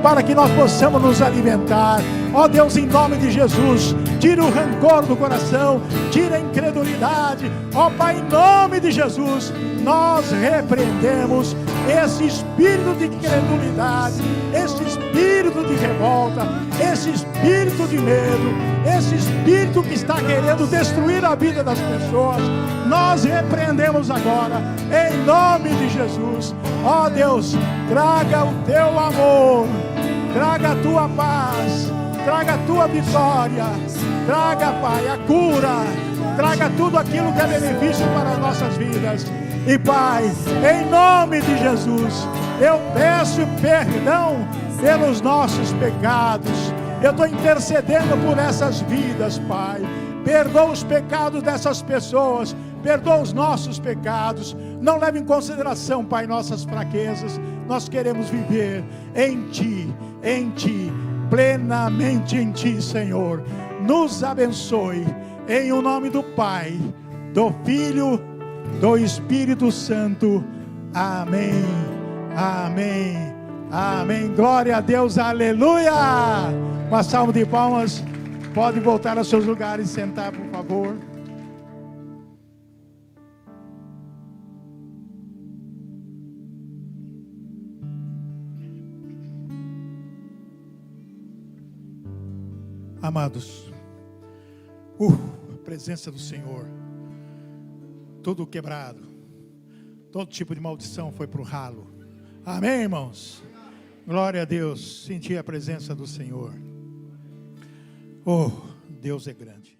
para que nós possamos nos alimentar. Ó Deus, em nome de Jesus, tira o rancor do coração, tira a incredulidade. Ó Pai, em nome de Jesus, nós repreendemos esse espírito de incredulidade, esse espírito de revolta, esse espírito de medo, esse espírito que está querendo destruir a vida das pessoas. Nós repreendemos agora, em nome de Jesus. Ó Deus, traga o Teu amor, traga a Tua paz, traga a Tua vitória, traga, Pai, a cura, traga tudo aquilo que é benefício para as nossas vidas. E Pai, em nome de Jesus, eu peço perdão pelos nossos pecados. Eu estou intercedendo por essas vidas, Pai. Perdoa os pecados dessas pessoas, perdoa os nossos pecados. Não leve em consideração, Pai, nossas fraquezas. Nós queremos viver em Ti, plenamente em Ti, Senhor. Nos abençoe, em o nome do Pai, do Filho, do Espírito Santo. Amém, amém, amém. Glória a Deus, aleluia. Uma salva de palmas. Pode voltar aos seus lugares e sentar, por favor. Amados, a presença do Senhor, tudo quebrado, Todo tipo de maldição foi para o ralo. Amém, irmãos? Glória a Deus. Senti a presença do Senhor. Oh, Deus é grande.